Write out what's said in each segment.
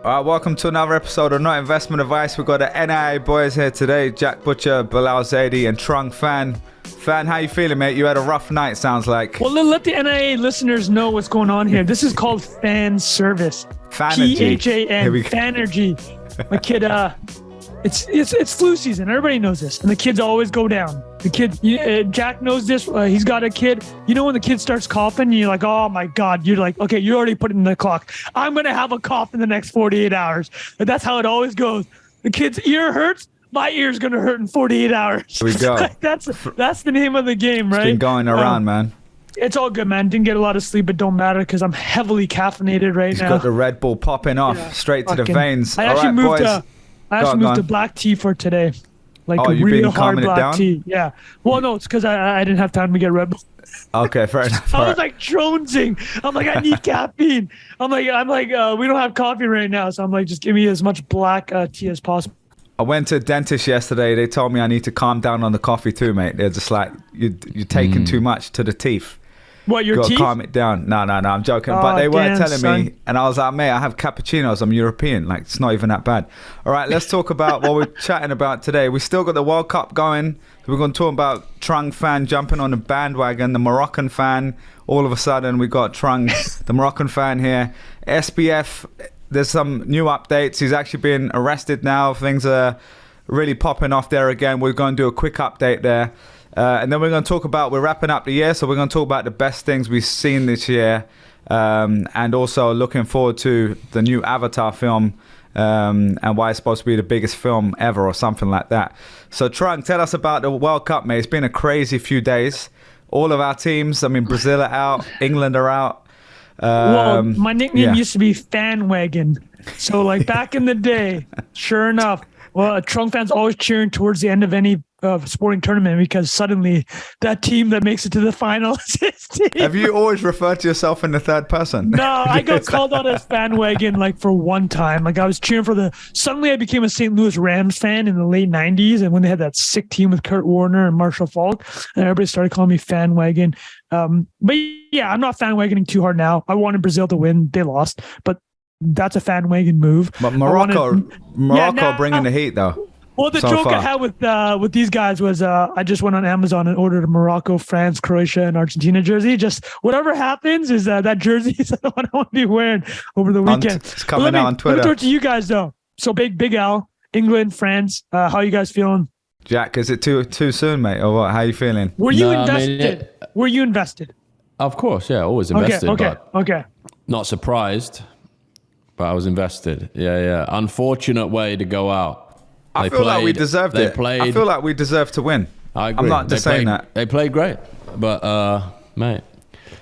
All right, welcome to another episode of Not Investment Advice. We've got the NIA boys here today, Jack Butcher, Bilal Zaidi, and Trung Phan. Phan, how you feeling, mate? You had a rough night, sounds like. Well, let the NIA listeners know what's going on here. This is called fan service. Phanergy. P-H-A-N, Phanergy. My kid, it's flu season. Everybody knows this. And the kids always go down. The kid, Jack knows this. He's got a kid. You know when the kid starts coughing, you're like, oh my God. You're like, okay, you already put it in the clock. I'm going to have a cough in the next 48 hours. And that's how it always goes. The kid's ear hurts. My ear's going to hurt in 48 hours. Here we go. That's the name of the game, right? It's been going around, man. It's all good, man. Didn't get a lot of sleep, but don't matter because I'm heavily caffeinated right now. He's got the Red Bull popping off straight to the veins. I actually moved to black tea for today. Like a real hard black tea. Yeah. Well, no, it's because I didn't have time to get Red Bull. Okay, fair enough. I was like jonesing. I'm like, I need caffeine. I'm like, we don't have coffee right now. So I'm like, just give me as much black tea as possible. I went to a dentist yesterday. They told me I need to calm down on the coffee too, mate. They're just like, you're taking too much to the teeth. What, your teeth? Calm it down. No, I'm joking. But they were telling me, and I was like, mate, I have cappuccinos. I'm European. Like, it's not even that bad. All right, let's talk about what we're chatting about today. We still got the World Cup going. We're going to talk about Trung Phan jumping on the bandwagon, the Moroccan fan. All of a sudden, we got Trung, the Moroccan fan here. SBF, there's some new updates. He's actually been arrested now. Things are really popping off there again. We're going to do a quick update there. And then we're going to talk about, we're wrapping up the year, so we're going to talk about the best things we've seen this year, and also looking forward to the new Avatar film, and why it's supposed to be the biggest film ever or something like that. So Trung, tell us about the World Cup, mate. It's been a crazy few days. All of our teams, I mean, Brazil are out, England are out. Well, my nickname used to be Fanwagon. So like back in the day, sure enough, well, Trung fans always cheering towards the end of any sporting tournament because suddenly that team that makes it to the final is his team. Have you always referred to yourself in the third person? No, I got called out as Fanwagon like for one time. Like I was cheering for suddenly I became a St. Louis Rams fan in the late 90s, and when they had that sick team with Kurt Warner and Marshall Faulk, and everybody started calling me Fanwagon. But yeah, I'm not Fanwagoning too hard now. I wanted Brazil to win. They lost, but that's a Fanwagon move. But Morocco bringing the heat though. Well, the joke I had with these guys was I just went on Amazon and ordered a Morocco, France, Croatia, and Argentina jersey. Just whatever happens is that jersey is what I want to be wearing over the weekend. It's coming out on Twitter. Let me talk to you guys though. So big L, England, France. How you guys feeling? Jack, is it too soon, mate, or what? How you feeling? Were you invested? Were you invested? Of course, yeah, always invested. Okay. Not surprised, but I was invested. Yeah. Unfortunate way to go out. I feel like we deserved it. I feel like we deserved to win. I agree. I'm not just saying that. They played great, but mate,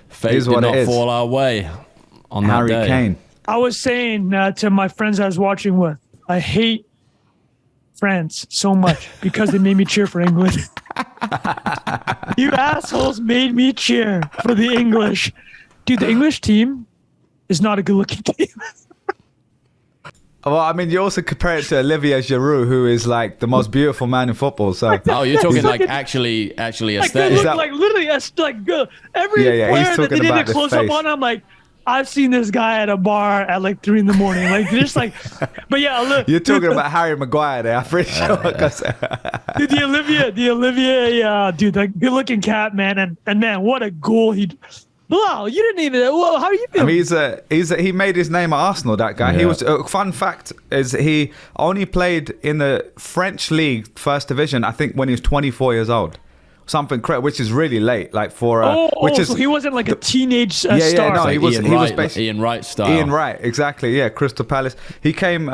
fate did not fall our way on that day. Harry Kane. I was saying to my friends I was watching with, I hate France so much because they made me cheer for England. You assholes made me cheer for the English. Dude, the English team is not a good-looking team. Well, I mean, you also compare it to Olivier Giroud, who is like the most beautiful man in football. So, you're talking like actually aesthetic. Like literally, like good. Every player that they did a close up on, I'm like, I've seen this guy at a bar at like 3 a.m. Like just like, but yeah, look. You're talking about Harry Maguire there, I'm pretty sure. Dude, the Olivier, dude, like good looking cat, man, and man, what a goal he. Wow, you didn't even. Well, how are you feeling? I mean, he made his name at Arsenal. That guy. Yeah. He was. Fun fact is he only played in the French league, first division. I think when he was 24 years old, something correct, which is really late. Like for so he wasn't like a teenage star. Yeah, no, he was. Ian he Wright, was basically Ian Wright style. Ian Wright, exactly. Yeah, Crystal Palace. He came.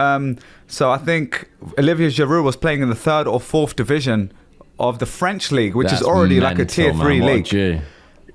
So I think Olivier Giroud was playing in the 3rd or 4th division of the French league, which is already like a tier 3 league.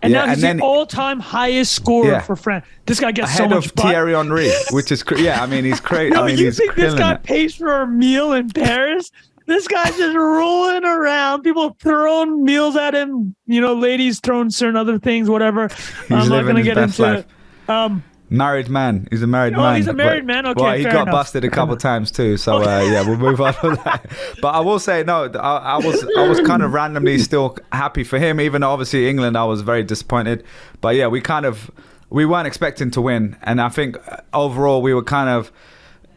And now he's the all-time highest scorer for France. This guy gets so much ahead of Thierry Henry, which is I mean, he's crazy. No, I mean, you think this guy pays for a meal in Paris? This guy's just rolling around. People throwing meals at him. You know, ladies throwing certain other things, whatever. I'm not going to get into it. Married man. He's a married man. Oh, he's a married man? Okay, well, he got busted a couple times too. So, we'll move on from that. But I will say, no, I was kind of randomly still happy for him. Even though obviously England, I was very disappointed. But yeah, we weren't expecting to win. And I think overall we were kind of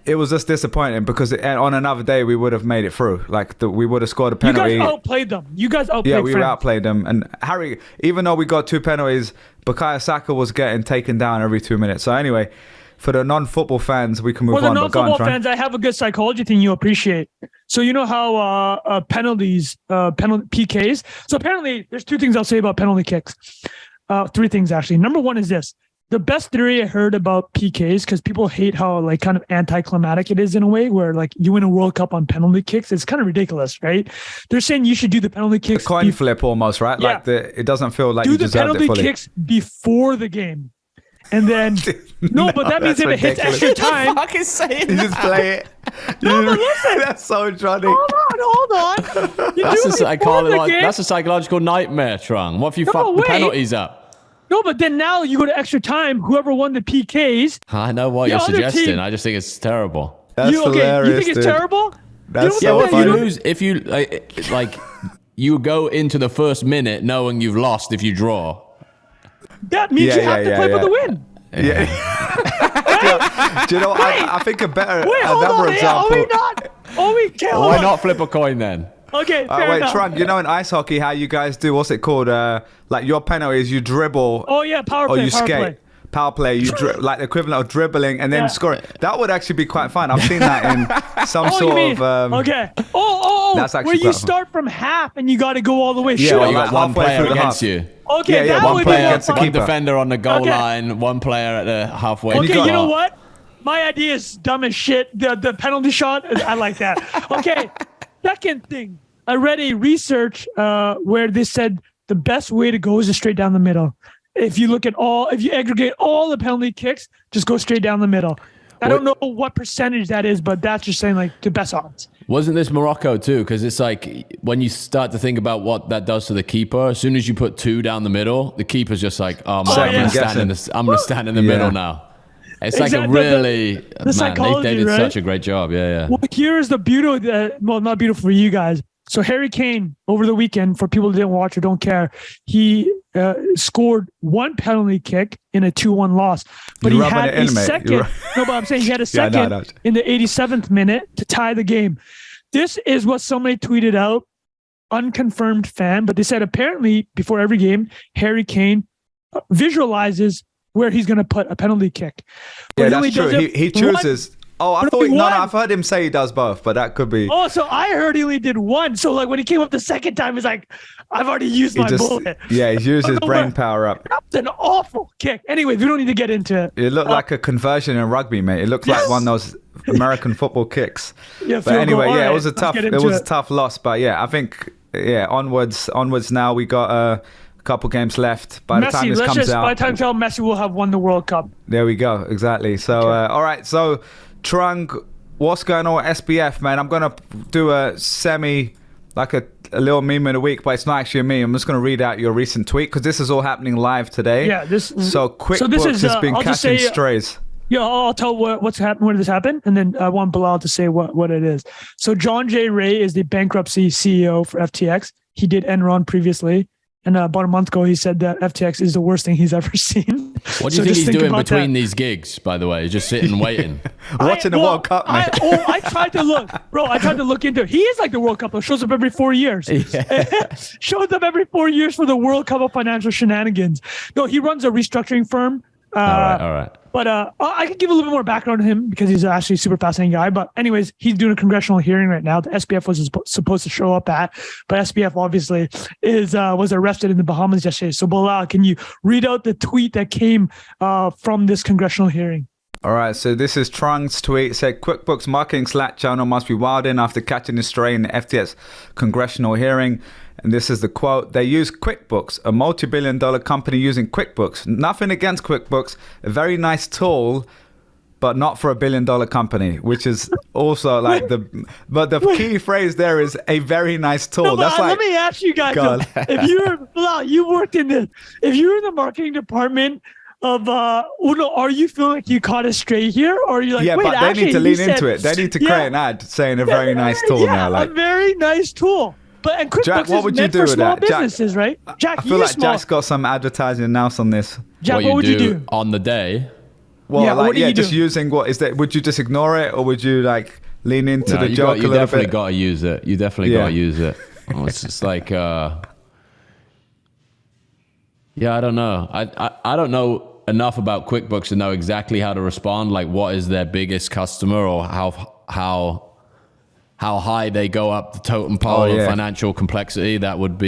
it was just disappointing because on another day we would have made it through. Like we would have scored a penalty. You guys outplayed them. Yeah, we outplayed them. And Harry, even though we got 2 penalties, Bukayo Saka was getting taken down every 2 minutes. So anyway, for the non-football fans, we can move on. For the non-football fans, I have a good psychology thing you appreciate. So you know how penalties, PKs. So apparently, there's 2 things I'll say about penalty kicks. 3 things actually. Number 1 is this. The best theory I heard about PKs, because people hate how like kind of anticlimactic it is in a way, where like you win a World Cup on penalty kicks. It's kind of ridiculous, right? They're saying you should do the penalty kicks. The coin flip almost, right? Yeah. Like it doesn't feel like you deserved it fully. Do the penalty kicks before the game. And then, no, but that means if it hits extra time. Fucking say you just play it. No, but listen. That's so Johnny. Hold on. That's a psychological nightmare, Trung. What if you fuck the penalties up? No, but then now you go to extra time. Whoever won the PKs. I know what you're suggesting. I just think it's terrible. That's hilarious, you think it's terrible? That's so funny. If you like, you go into the first minute knowing you've lost if you draw. That means you have to play for the win. Yeah. Do you know? I think another example. Why not flip a coin then? Okay, fair enough. Trung, you know in ice hockey how you guys do, what's it called? Like your penalty is you dribble. Oh yeah, power play. Or you skate. Power play, like the equivalent of dribbling and then scoring. That would actually be quite fun. I've seen that in some sort of. Okay. That's actually where you start from half and you got to go all the way. Yeah, well, you got one player against you. Okay, yeah, one player against the keeper. Defender on the goal line, one player at the halfway. Okay, you know what? My idea is dumb as shit. The penalty shot, I like that. Okay, second thing. I read a research where they said the best way to go is just straight down the middle. If you aggregate all the penalty kicks, just go straight down the middle. I don't know what percentage that is, but that's just saying like the best odds. Wasn't this Morocco too? Because it's like when you start to think about what that does to the keeper, as soon as you put 2 down the middle, the keeper's just like, oh man, I'm going to stand in the middle now. It's like a really, they did such a great job. Yeah. Well, here's the beauty, not beautiful for you guys. So Harry Kane, over the weekend, for people that didn't watch or don't care, he scored 1 kick in a 2-1 loss. But he had a second. No, but I'm saying he had a second in the 87th minute to tie the game. This is what somebody tweeted out, unconfirmed fan, but they said apparently before every game, Harry Kane visualizes where he's going to put a penalty kick. But that's true. He chooses. Oh, I thought I've heard him say he does both, but that could be. Oh, so I heard he only did 1. So like when he came up the second time, he's like, I've already used my bullet. Yeah, he's used his brain power up. That's an awful kick. Anyways, we don't need to get into it. It looked like a conversion in rugby, mate. It looked like one of those American football kicks. Yeah, but anyway, it was a tough loss. But yeah, I think onwards now. We got a couple games left. By the time this comes out, by the time Messi will have won the World Cup. There we go. Exactly. So all right. So Trung, what's going on with SBF, man? I'm gonna do a little meme in a week, but it's not actually a meme. I'm just going to read out your recent tweet because this is all happening live today. Yeah, so QuickBooks has been catching strays. Yeah, I'll tell what's happened, when this happened, and then I want Bilal to say what it is. So John J. Ray is the bankruptcy CEO for FTX. He did Enron previously. And about a month ago, he said that FTX is the worst thing he's ever seen. What do you think he's doing between these gigs, by the way? Just sitting waiting? Watching the World Cup, man. I tried to look. Bro, I tried to look into it. He is like the World Cup. It shows up every 4 years. Yeah. Shows up every 4 years for the World Cup of financial shenanigans. No, he runs a restructuring firm. All right. But I could give a little bit more background on him because he's actually a super fascinating guy. But anyways, he's doing a congressional hearing right now. The SBF was supposed to show up at, but SBF obviously was arrested in the Bahamas yesterday. So Bilal, can you read out the tweet that came from this congressional hearing? All right, so this is Trung's tweet. It said, QuickBooks marketing Slack channel must be wilding after catching a stray in the FTX congressional hearing. And this is the quote. They use QuickBooks, a multi-billion-dollar company using QuickBooks. Nothing against QuickBooks, a very nice tool, but not for $1 billion company, which is also like but the key phrase there is a very nice tool. No, that's let me ask you guys, if you worked in this, if you were in the marketing department of Uno, are you feeling like you caught a stray here, or are you like, but they need to lean into it. They need to create an ad saying a very nice tool now. Like a very nice tool. But QuickBooks Jack, what would you do for with small that? businesses, right? Jack, I feel like Jack's got some advertising nous on this. Jack, what would you do on the day? just using what is that? Would you just ignore it, or would you like lean into the joke a little bit? You definitely got to use it. You definitely got to use it. It's just like, I don't know. I don't know enough about QuickBooks to know exactly how to respond. Like, what is their biggest customer, or how high they go up the totem pole of financial complexity. That would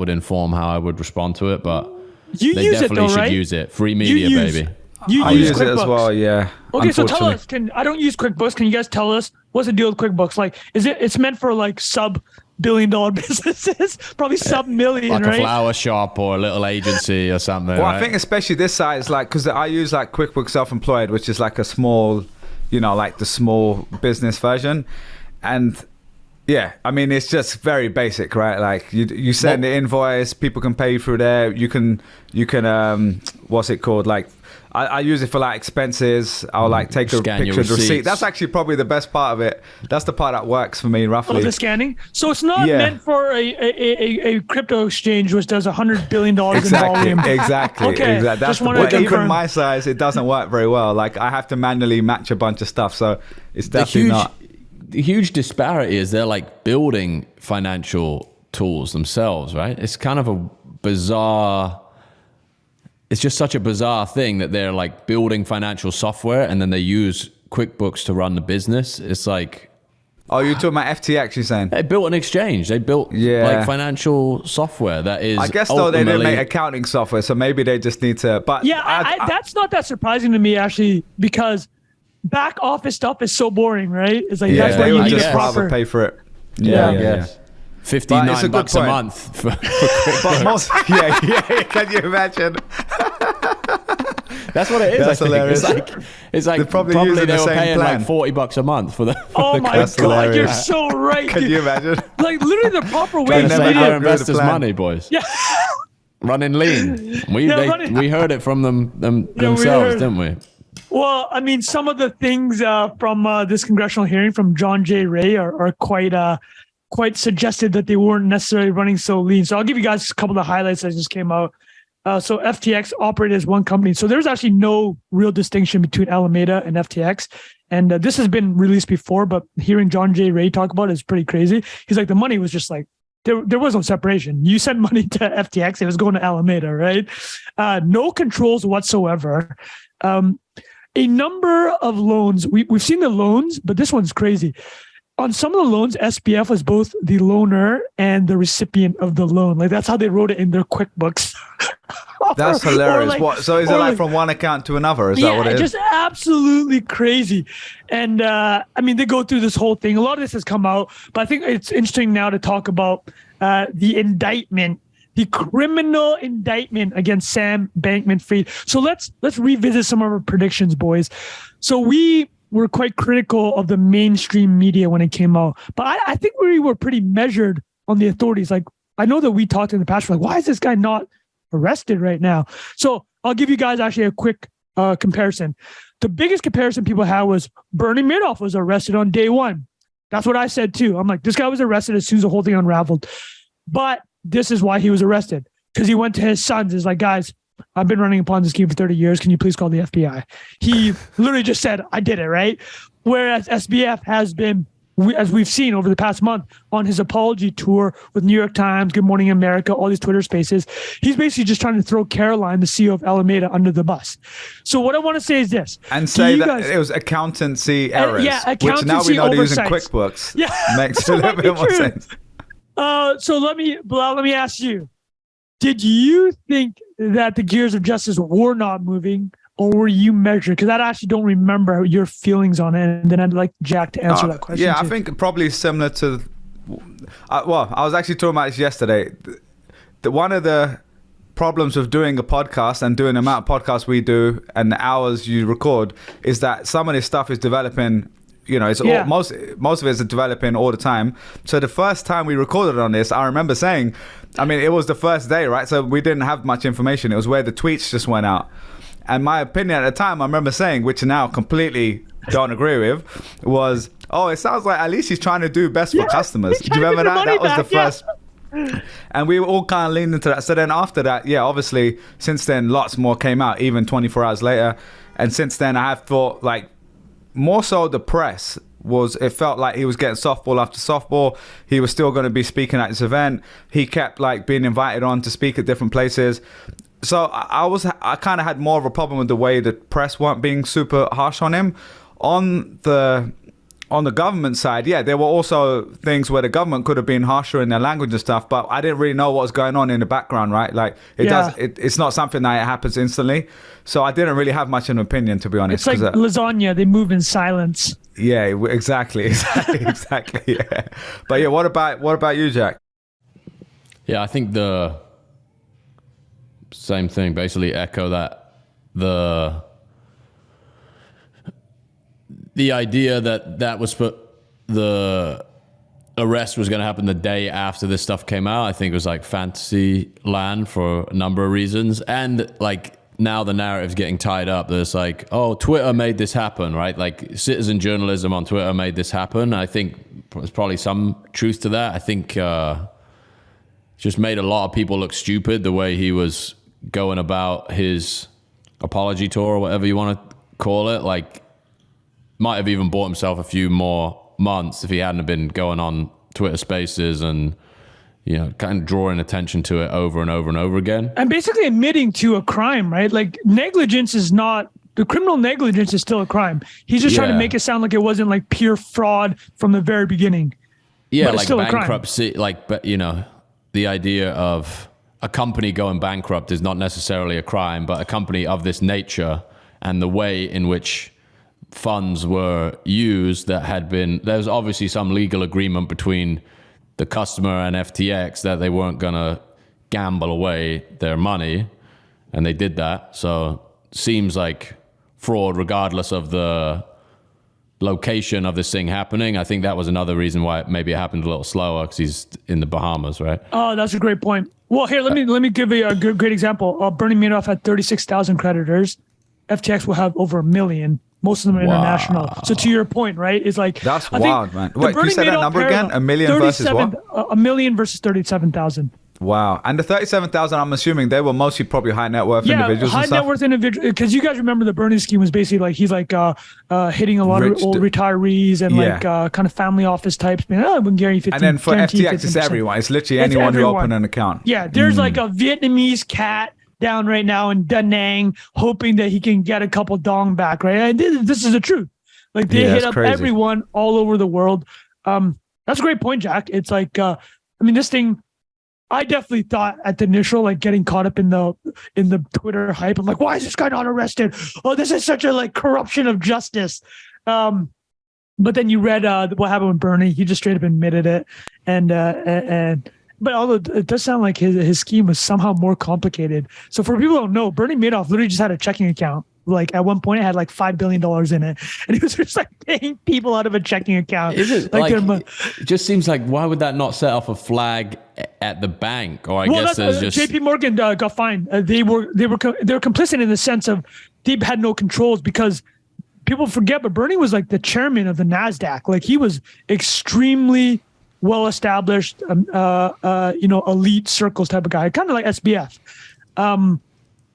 inform how I would respond to it. But they definitely should use it. Free media, baby. I use it as well, yeah. Okay, so tell us. I don't use QuickBooks. Can you guys tell us what's the deal with QuickBooks? Like, it's meant for like sub-billion-dollar businesses, probably sub-million, like right? a flower shop or a little agency or something. Well, right? I think especially this side is like, because I use like QuickBooks Self-Employed, which is like a small, like the small business version, and yeah, I mean, it's just very basic, right? Like you send the invoice, people can pay through there. You can what's it called? Like I use it for like expenses. I'll like take a picture of the receipt. That's actually probably the best part of it. That's the part that works for me roughly. Oh, the scanning. So it's not meant for a crypto exchange which does $100 billion in volume. Exactly. Okay. Exactly. That's the point. Even my size, it doesn't work very well. Like I have to manually match a bunch of stuff. So it's definitely not. The huge disparity is they're like building financial tools themselves, right? It's kind of a bizarre, it's just such a bizarre thing that they're like building financial software and then they use QuickBooks to run the business. It's like, oh, you're talking about FTX, you're saying? They built an exchange. They built like financial software that is, I guess though they didn't make accounting software, so maybe they just need to, but that's not that surprising to me actually, because back office stuff is so boring, right? It's like that's why you need a proper pay for it. Yeah. $59 a month for but most, can you imagine? That's what it is. That's hilarious. It's like probably they were paying like $40 a month for the. Oh my god, hilarious. You're so right. Can you imagine? Like literally the proper way to make their investors' money, boys. Yeah. Running lean. We heard it from themselves, didn't we? Well, I mean, some of the things from this congressional hearing from John J. Ray are quite suggested that they weren't necessarily running so lean. So I'll give you guys a couple of highlights that just came out. So FTX operated as one company. So there's actually no real distinction between Alameda and FTX. And this has been released before, but hearing John J. Ray talk about it is pretty crazy. He's like, the money was just like, there was no separation. You sent money to FTX, it was going to Alameda, right? No controls whatsoever. A number of loans, we've seen the loans, but this one's crazy. On some of the loans, SBF was both the loaner and the recipient of the loan. Like that's how they wrote it in their QuickBooks. That's hilarious. So is it like from one account to another? Is that what it is? Just absolutely crazy. And I mean, they go through this whole thing. A lot of this has come out, but I think it's interesting now to talk about the indictment, the criminal indictment against Sam Bankman-Fried. So let's revisit some of our predictions, boys. So we were quite critical of the mainstream media when it came out, but I think we were pretty measured on the authorities. Like I know that we talked in the past, we're like, why is this guy not arrested right now? So I'll give you guys actually a quick comparison. The biggest comparison people had was Bernie Madoff was arrested on day one. That's what I said too. I'm like, this guy was arrested as soon as the whole thing unraveled. But this is why he was arrested, because he went to his sons. Is like, guys, I've been running a Ponzi scheme for 30 years. Can you please call the FBI? He literally just said, I did it, right? Whereas SBF has been, as we've seen over the past month, on his apology tour with New York Times, Good Morning America, all these Twitter spaces, he's basically just trying to throw Caroline, the CEO of Alameda, under the bus. So what I want to say is this. And say that it was accountancy errors, which now we know they're using QuickBooks. Yeah. Makes a little bit more sense. So Bilal, let me ask you, did you think that the gears of justice were not moving, or were you measured? Because I actually don't remember your feelings on it, and then I'd like Jack to answer that question. Yeah, too. I think probably similar to, I was actually talking about this yesterday. One of the problems with doing a podcast and doing the amount of podcasts we do and the hours you record is that some of this stuff is developing. It's most of it is developing all the time. So the first time we recorded on this, I remember saying, I mean, it was the first day, right? So we didn't have much information. It was where the tweets just went out. And my opinion at the time, I remember saying, which now completely don't agree with, was, it sounds like at least he's trying to do best for customers. Do you remember that? That was the first. And we were all kind of leaning into that. So then after that, obviously, since then, lots more came out, even 24 hours later. And since then, I have thought, like, more so the press it felt like he was getting softball after softball. He was still going to be speaking at this event. He kept like being invited on to speak at different places. So I kind of had more of a problem with the way the press weren't being super harsh on him. On the government side, yeah, there were also things where the government could have been harsher in their language and stuff, but I didn't really know what was going on in the background, right? Like it's not something that happens instantly. So I didn't really have much of an opinion, to be honest. It's like lasagna; they move in silence. Yeah, exactly. Yeah. But yeah, what about you, Jack? Yeah, I think the same thing. Basically, echo that the idea that was the arrest was going to happen the day after this stuff came out, I think it was like fantasy land for a number of reasons. And like now the narrative's getting tied up. There's like, oh, Twitter made this happen, right? Like citizen journalism on Twitter made this happen. I think there's probably some truth to that. I think just made a lot of people look stupid the way he was going about his apology tour or whatever you want to call it. Like, might have even bought himself a few more months if he hadn't been going on Twitter Spaces and, you know, kind of drawing attention to it over and over and over again. And basically admitting to a crime, right? Like negligence is not, the criminal negligence is still a crime. He's just trying to make it sound like it wasn't like pure fraud from the very beginning. Yeah, like bankruptcy, like, but you know, the idea of a company going bankrupt is not necessarily a crime, but a company of this nature and the way in which funds were used there's obviously some legal agreement between the customer and FTX that they weren't going to gamble away their money, and they did that. So seems like fraud regardless of the location of this thing happening. I think that was another reason why maybe it happened a little slower, because he's in the Bahamas, right? Oh, that's a great point. Well, here, let me give you a great example. Bernie Madoff had 36,000 creditors. FTX will have over 1 million. Most of them are international. So to your point, right, is like... That's wild, man. Wait, can you say that number again? 1 million versus what? 1 million versus 37,000. Wow. And the 37,000, I'm assuming they were mostly probably high net worth individuals high and stuff? net worth individuals. Because you guys remember the Bernie scheme was basically like, he's like hitting a lot of old retirees and like kind of family office types. Being, we can guarantee 15%. And then for FTX, it's everyone. It's literally anyone who opened an account. Yeah, there's like a Vietnamese cat down right now in Da Nang hoping that he can get a couple dong back, right? And this is the truth. Like they hit up everyone all over the world. That's a great point, Jack. It's like, I mean, this thing, I definitely thought at the initial, like getting caught up in the Twitter hype. I'm like, why is this guy not arrested? Oh, this is such a like corruption of justice. But then you read what happened with Bernie. He just straight up admitted it. But although it does sound like his scheme was somehow more complicated. So for people who don't know, Bernie Madoff literally just had a checking account. Like at one point it had like $5 billion in it. And he was just like paying people out of a checking account. Is it like it just seems like, why would that not set off a flag at the bank? Or I guess there's just... JP Morgan got fined. They were complicit in the sense of they had no controls, because people forget, but Bernie was like the chairman of the NASDAQ. Like he was extremely well-established, elite circles type of guy, kind of like SBF.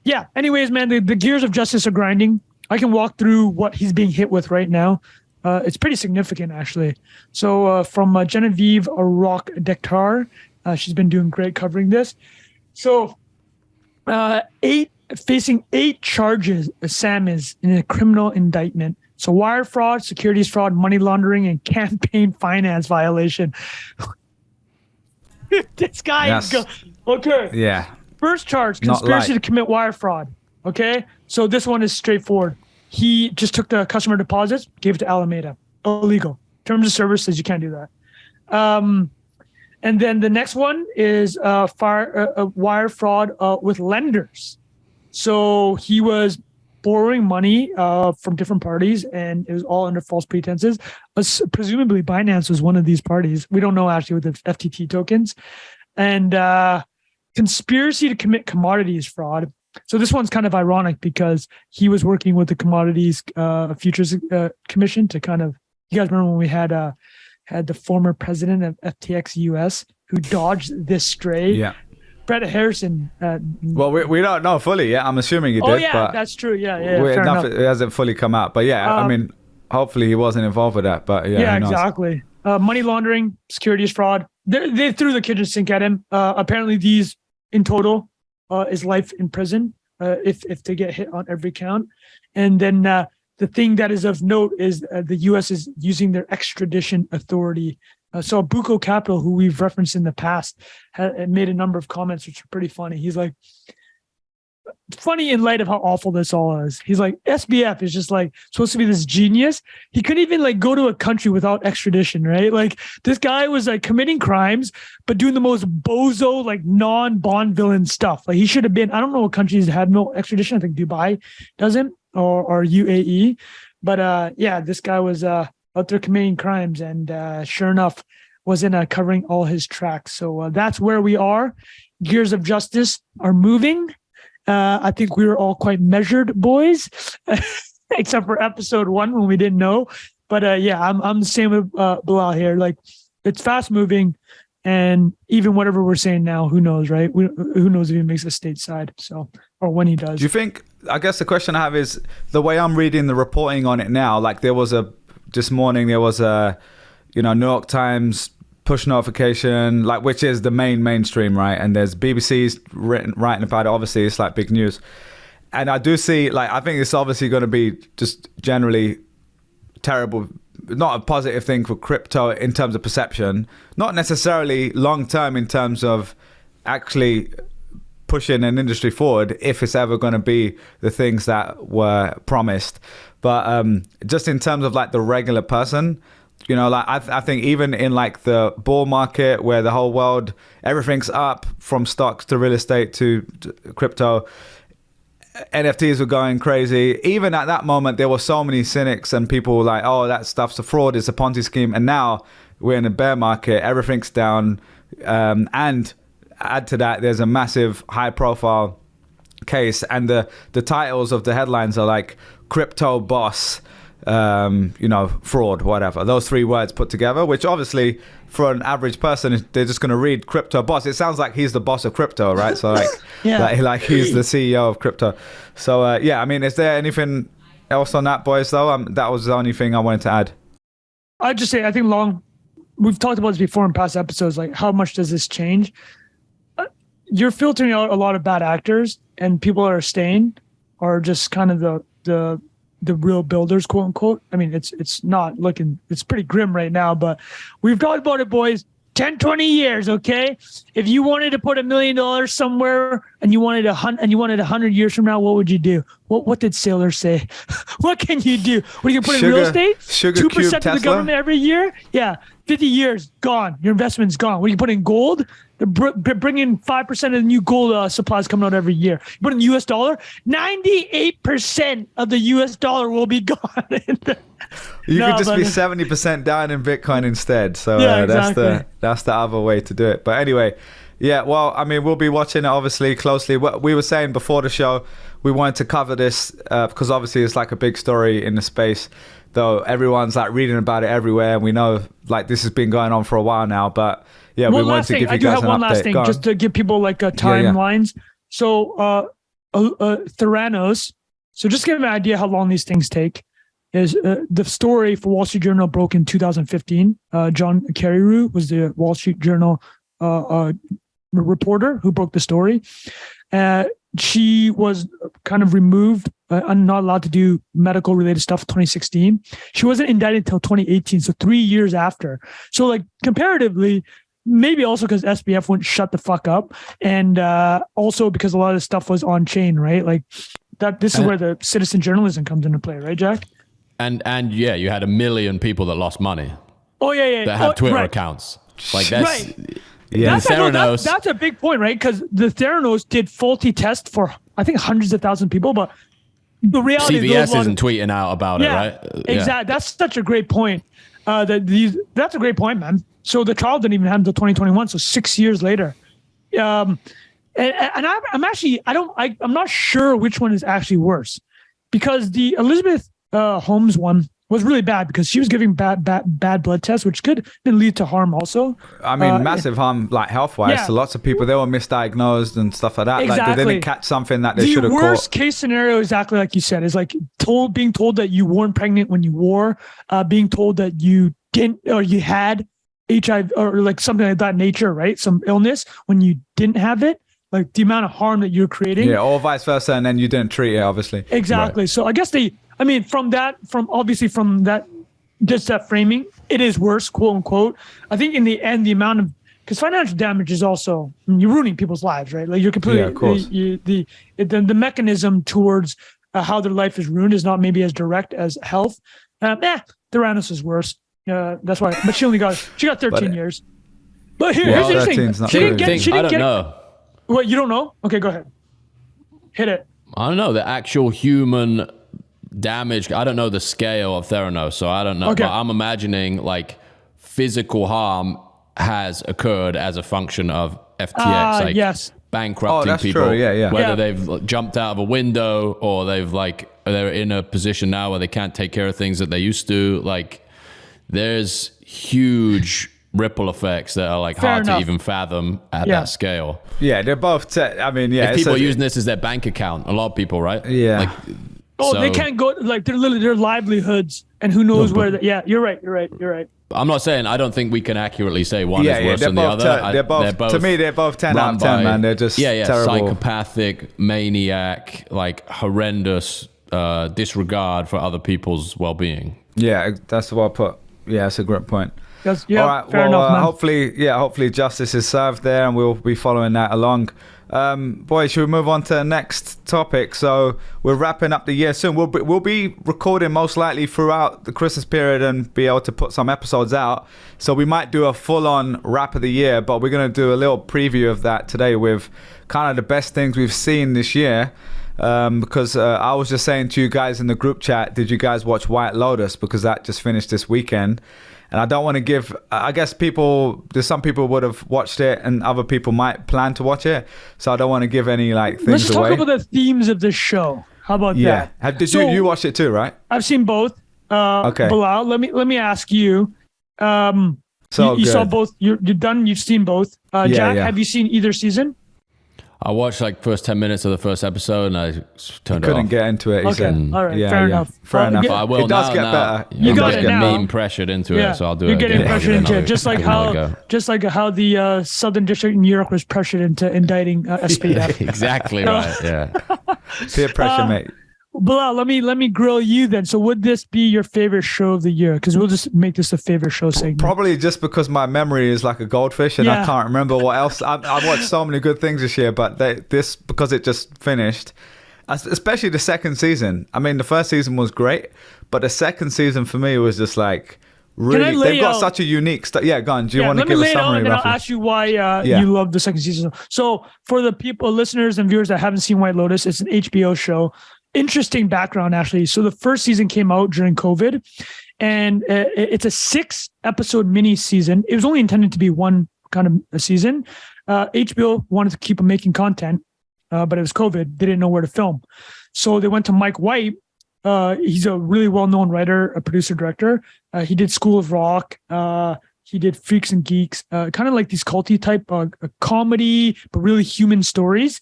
Yeah. Anyways, man, the gears of justice are grinding. I can walk through what he's being hit with right now. It's pretty significant, actually. So from Genevieve Rock Dektar, she's been doing great covering this. So facing 8 charges, Sam is in a criminal indictment. So wire fraud, securities fraud, money laundering, and campaign finance violation. This guy is okay. Yeah. First charge, conspiracy to commit wire fraud. Okay? So this one is straightforward. He just took the customer deposits, gave it to Alameda. Illegal. Terms of service says you can't do that. And then the next one is wire fraud with lenders. So he was borrowing money from different parties, and it was all under false pretenses. Presumably Binance was one of these parties. We don't know actually with the FTT tokens. And conspiracy to commit commodities fraud. So this one's kind of ironic because he was working with the Commodities Futures Commission to kind of, you guys remember when we had the former president of FTX US who dodged this stray? Yeah. Brett Harrison. Well, we don't know fully yet. I'm assuming he did. Oh yeah, but that's true. Yeah. Fair enough. It hasn't fully come out, but yeah, I mean, hopefully he wasn't involved with that. But yeah, exactly. Money laundering, securities fraud. They threw the kitchen sink at him. Apparently, these in total is life in prison if they get hit on every count. And then the thing that is of note is the U.S. is using their extradition authority. So Buko Capital, who we've referenced in the past, made a number of comments which are pretty funny. He's like, funny in light of how awful this all is. He's like, SBF is just like supposed to be this genius. He couldn't even like go to a country without extradition, right? Like this guy was like committing crimes, but doing the most bozo, like non-Bond villain stuff. Like he should have been, I don't know what countries had no extradition. I think Dubai doesn't or UAE. But yeah, this guy was out there committing crimes and sure enough wasn't covering all his tracks. So that's where we are. Gears of justice are moving. I think we were all quite measured boys, except for episode 1 when we didn't know. But yeah, I'm the same with Bilal here. Like it's fast moving, and even whatever we're saying now, who knows, right? Who knows if he makes it stateside? So, or when he does. Do you think? I guess the question I have is the way I'm reading the reporting on it now. Like this morning there was a, New York Times push notification, like which is the mainstream, right? And there's BBC's writing about it. Obviously, it's like big news. And I do see, like, I think it's obviously going to be just generally terrible, not a positive thing for crypto in terms of perception, not necessarily long term in terms of actually pushing an industry forward if it's ever going to be the things that were promised. But just in terms of like the regular person, like I think even in like the bull market where the whole world, everything's up from stocks to real estate to crypto, NFTs were going crazy. Even at that moment, there were so many cynics and people were like, oh, that stuff's a fraud, it's a Ponzi scheme. And now we're in a bear market, everything's down. And add to that, there's a massive high profile case. And the titles of the headlines are like crypto boss, fraud, whatever. Those 3 words put together, which obviously for an average person, they're just going to read crypto boss. It sounds like he's the boss of crypto, right? So like, like he's the CEO of crypto. So I mean, is there anything else on that, boys, though? That was the only thing I wanted to add. I'd just say, I think we've talked about this before in past episodes, like how much does this change? You're filtering out a lot of bad actors, and people that are staying are just kind of the real builders, quote unquote. I mean, it's not looking, it's pretty grim right now, but we've talked about it, boys. 10, 20 years, okay? If you wanted to put $1 million somewhere and you wanted 100 years from now, what would you do? What did Sailor say? What can you do? What are you going to put in real estate? 2% to the government every year? Yeah, 50 years, gone. Your investment's gone. What do you put in gold? Bring in 5% of the new gold supplies coming out every year. You put in the US dollar, 98% of the US dollar will be gone. You could just be 70% down in Bitcoin instead. So exactly. that's the other way to do it. But anyway, yeah, well, I mean, we'll be watching it obviously closely. What we were saying before the show, we wanted to cover this because obviously it's like a big story in the space, though everyone's like reading about it everywhere. And we know like this has been going on for a while now, but yeah, we wanted to give you guys an update. I do have one last thing, just to give people like timelines. Yeah. So Theranos, so just to give an idea how long these things take, is the story for Wall Street Journal broke in 2015. John Carreyrou was the Wall Street Journal reporter who broke the story. She was kind of removed and not allowed to do medical related stuff in 2016. She wasn't indicted until 2018, so 3 years after. So like comparatively, maybe also because SBF wouldn't shut the fuck up, and also because a lot of this stuff was on chain, right? Like that. This is where the citizen journalism comes into play, right, Jack? And yeah, you had 1 million people that lost money. Oh yeah. That have Twitter accounts. Like that's right. Yeah, that's a big point, right? Because the Theranos did faulty tests for I think hundreds of thousands of people, but the reality CVS isn't tweeting out about it, right? Exactly. That's such a great point. That's a great point, man. So the trial didn't even happen until 2021, so 6 years later. And I'm actually I'm not sure which one is actually worse, because the Elizabeth Holmes one was really bad because she was giving bad blood tests, which could lead to harm also. I mean, massive harm, like health-wise. Yeah. So lots of people, they were misdiagnosed and stuff like that. Exactly. Like they didn't catch something that they should have The caught. worst case scenario, exactly like you said, is like being told that you weren't pregnant when you were, being told that you didn't or you had HIV or like something like that nature, right? Some illness when you didn't have it. Like the amount of harm that you're creating. Yeah, or vice versa, and then you didn't treat it, obviously. Exactly. Right. So I guess from that framing, it is worse, quote unquote. I think in the end, the amount of, because financial damage is also, you're ruining people's lives, right? Like you're completely, of course. The mechanism towards how their life is ruined is not maybe as direct as health. Theranos is worse. That's why, but she got 13 years. But here's the interesting. She didn't get know. What, you don't know? Okay, go ahead. Hit it. I don't know the actual human damage. I don't know the scale of Theranos, so I don't know. Okay. But I'm imagining like physical harm has occurred as a function of FTX, yes, bankrupting people. True. Yeah. Whether they've jumped out of a window or they're in a position now where they can't take care of things that they used to. Like, there's huge ripple effects that are like hard to even fathom at that scale. Yeah, they're both. If people are using this as their bank account, a lot of people, right? Yeah. They can't go, like, they're literally their livelihoods, and who knows where. You're right. I'm not saying, I don't think we can accurately say one is worse than the other. They're both, to me, they're both 10 out of 10, man. They're just terrible. Psychopathic, maniac, like horrendous disregard for other people's well-being. Yeah, that's what I put. Yeah, that's a great point. All right, fair enough, man. Hopefully justice is served there, and we'll be following that along. Boys, should we move on to the next topic? So we're wrapping up the year soon. We'll be recording most likely throughout the Christmas period and be able to put some episodes out. So we might do a full-on wrap of the year, but we're going to do a little preview of that today with kind of the best things we've seen this year. Because I was just saying to you guys in the group chat, did you guys watch White Lotus? Because that just finished this weekend. And I don't want to give, I guess there's some people would have watched it and other people might plan to watch it. So I don't want to give any things away. Let's talk about the themes of this show. How about that? You watched it too, right? I've seen both. Okay. Bilal, let me ask you. You saw both. You're done. You've seen both. Jack, have you seen either season? I watched first 10 minutes of the first episode and I turned it off. Couldn't get into it. Okay, all right, fair enough. Fair enough. I will. It does get better. You got it now. Meme pressured into it, so I'll do it. You're getting pressured into it, just like how the Southern District in New York was pressured into indicting SBF. Exactly right. Yeah. Peer pressure, mate. Bilal, let me grill you then. So would this be your favorite show of the year? Because we'll just make this a favorite show segment. Probably just because my memory is like a goldfish and I can't remember what else. I watched so many good things this year, but this because it just finished, especially the second season. I mean, the first season was great, but the second season for me was just like really. They've got such a unique stuff. Go on. Do you want to give a summary? And then I'll ask you why you love the second season. So for the people, listeners and viewers that haven't seen White Lotus, it's an HBO show. Interesting background, actually. So the first season came out during COVID, and it's a 6-episode mini season. It was only intended to be one kind of a season. HBO wanted to keep making content, but it was COVID. They didn't know where to film. So they went to Mike White. He's a really well-known writer, a producer, director. He did School of Rock. He did Freaks and Geeks, kind of like these culty type comedy, but really human stories.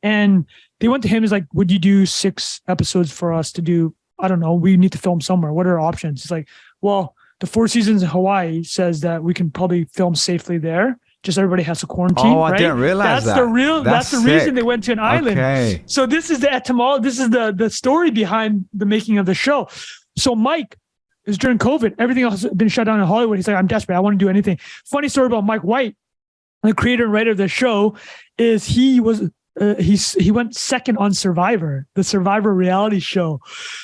And they went to him, is like, would you do 6 episodes for us to do? I don't know. We need to film somewhere. What are our options? He's like, well, the 4 seasons in Hawaii says that we can probably film safely there. Just everybody has to quarantine. Oh, I didn't realize that. That's the reason they went to an island. Okay. So this is the etymology. This is the story behind the making of the show. So Mike is during COVID. Everything else has been shut down in Hollywood. He's like, I'm desperate. I want to do anything. Funny story about Mike White, the creator and writer of the show, is he went second on Survivor, the Survivor reality show.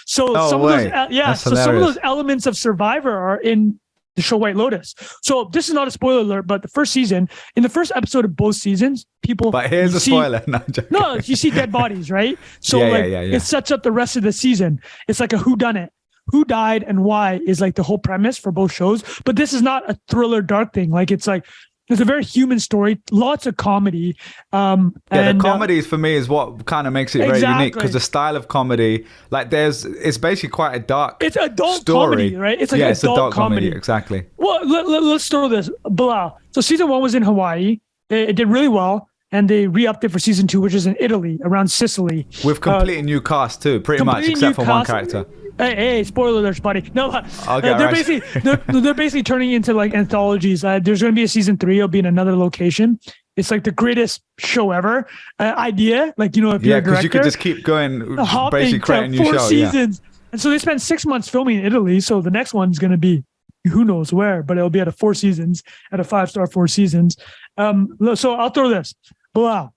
So some of those elements of Survivor are in the show White Lotus. So this is not a spoiler alert, but the first season, in the first episode of both seasons, But here's a spoiler. No, you see dead bodies, right? So it sets up the rest of the season. It's like a whodunit. Who died and why is like the whole premise for both shows. But this is not a thriller dark thing. Like it's like It's a very human story, lots of comedy. The comedy for me is what kind of makes it very unique, because the style of comedy, like it's basically quite a dark It's adult story. comedy, right? It's like it's adult comedy, exactly. Well, let's throw this. Bilal. So season 1 was in Hawaii. It did really well. And they re-upped it for season 2, which is in Italy, around Sicily. With completely new cast too, pretty much, except for one character. Hey, spoiler alert, buddy. No, okay, they're basically turning into like anthologies. There's going to be a season 3. It'll be in another location. It's like the greatest show ever. Idea, like, if you're a director, because you could just keep going, basically creating new 4 shows. seasons. And so they spent 6 months filming in Italy. So the next one's going to be who knows where, but it'll be at a 4 seasons, at a 5-star 4 seasons. So I'll throw this. Wow.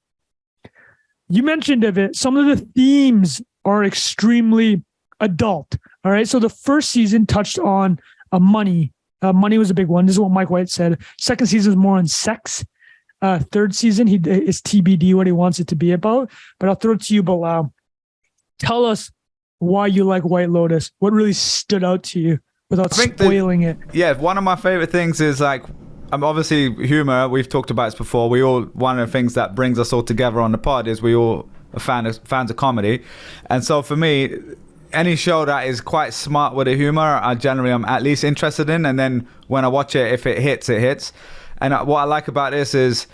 You mentioned of it. Some of the themes are extremely adult. All right. So the first season touched on money. Money was a big one. This is what Mike White said. Second season was more on sex. Third season, it's TBD what he wants it to be about. But I'll throw it to you, Bilal. Tell us why you like White Lotus. What really stood out to you without spoiling it? Yeah, one of my favorite things is like, obviously humor. We've talked about this before. One of the things that brings us all together on the pod is we all are fans of comedy. And so for me, any show that is quite smart with the humor, I'm at least interested in. And then when I watch it, if it hits, it hits. And what I like about this is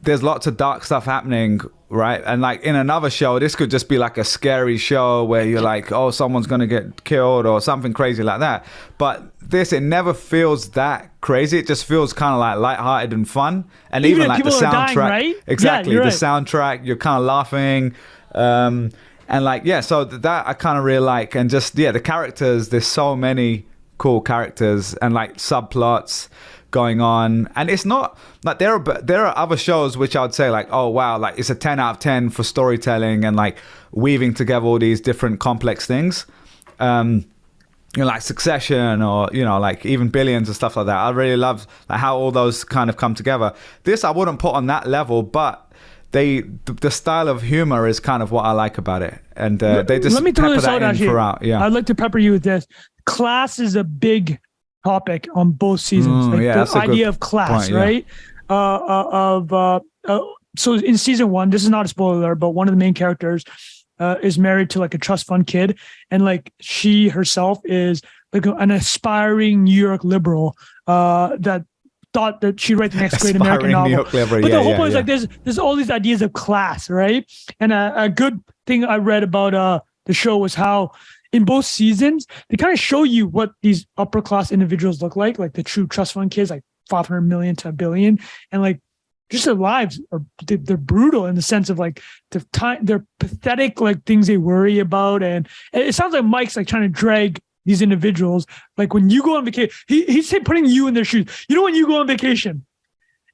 there's lots of dark stuff happening, right? And like in another show, this could just be like a scary show where you're like, oh, someone's going to get killed or something crazy like that. But this, it never feels that crazy. It just feels kind of like lighthearted and fun. And even like the soundtrack, dying, right? Exactly. Yeah, the soundtrack, you're kind of laughing. And like, so that I kind of really like. And just, the characters, there's so many cool characters and like subplots going on. And it's not like there are other shows which I would say like, oh wow, like it's a 10 out of 10 for storytelling and like weaving together all these different complex things, like Succession or like even Billions and stuff like that. I really love like how all those kind of come together. This I wouldn't put on that level, but the style of humor is kind of what I like about it, and they just let me throw this out throughout. I'd like to pepper you with this. Class is a big topic on both seasons. The idea of class, point, right? So in season 1, this is not a spoiler, but one of the main characters is married to like a trust fund kid, and like she herself is like an aspiring New York liberal that thought that she'd write the next great American novel. But the whole point is like there's all these ideas of class, right? And a good thing I read about the show was how in both seasons, they kind of show you what these upper class individuals look like the true trust fund kids, like 500 million to $1 billion. And like just their lives they're brutal in the sense of like they're pathetic, like things they worry about. And it sounds like Mike's like trying to drag these individuals. Like when you go on vacation, he's putting you in their shoes. When you go on vacation,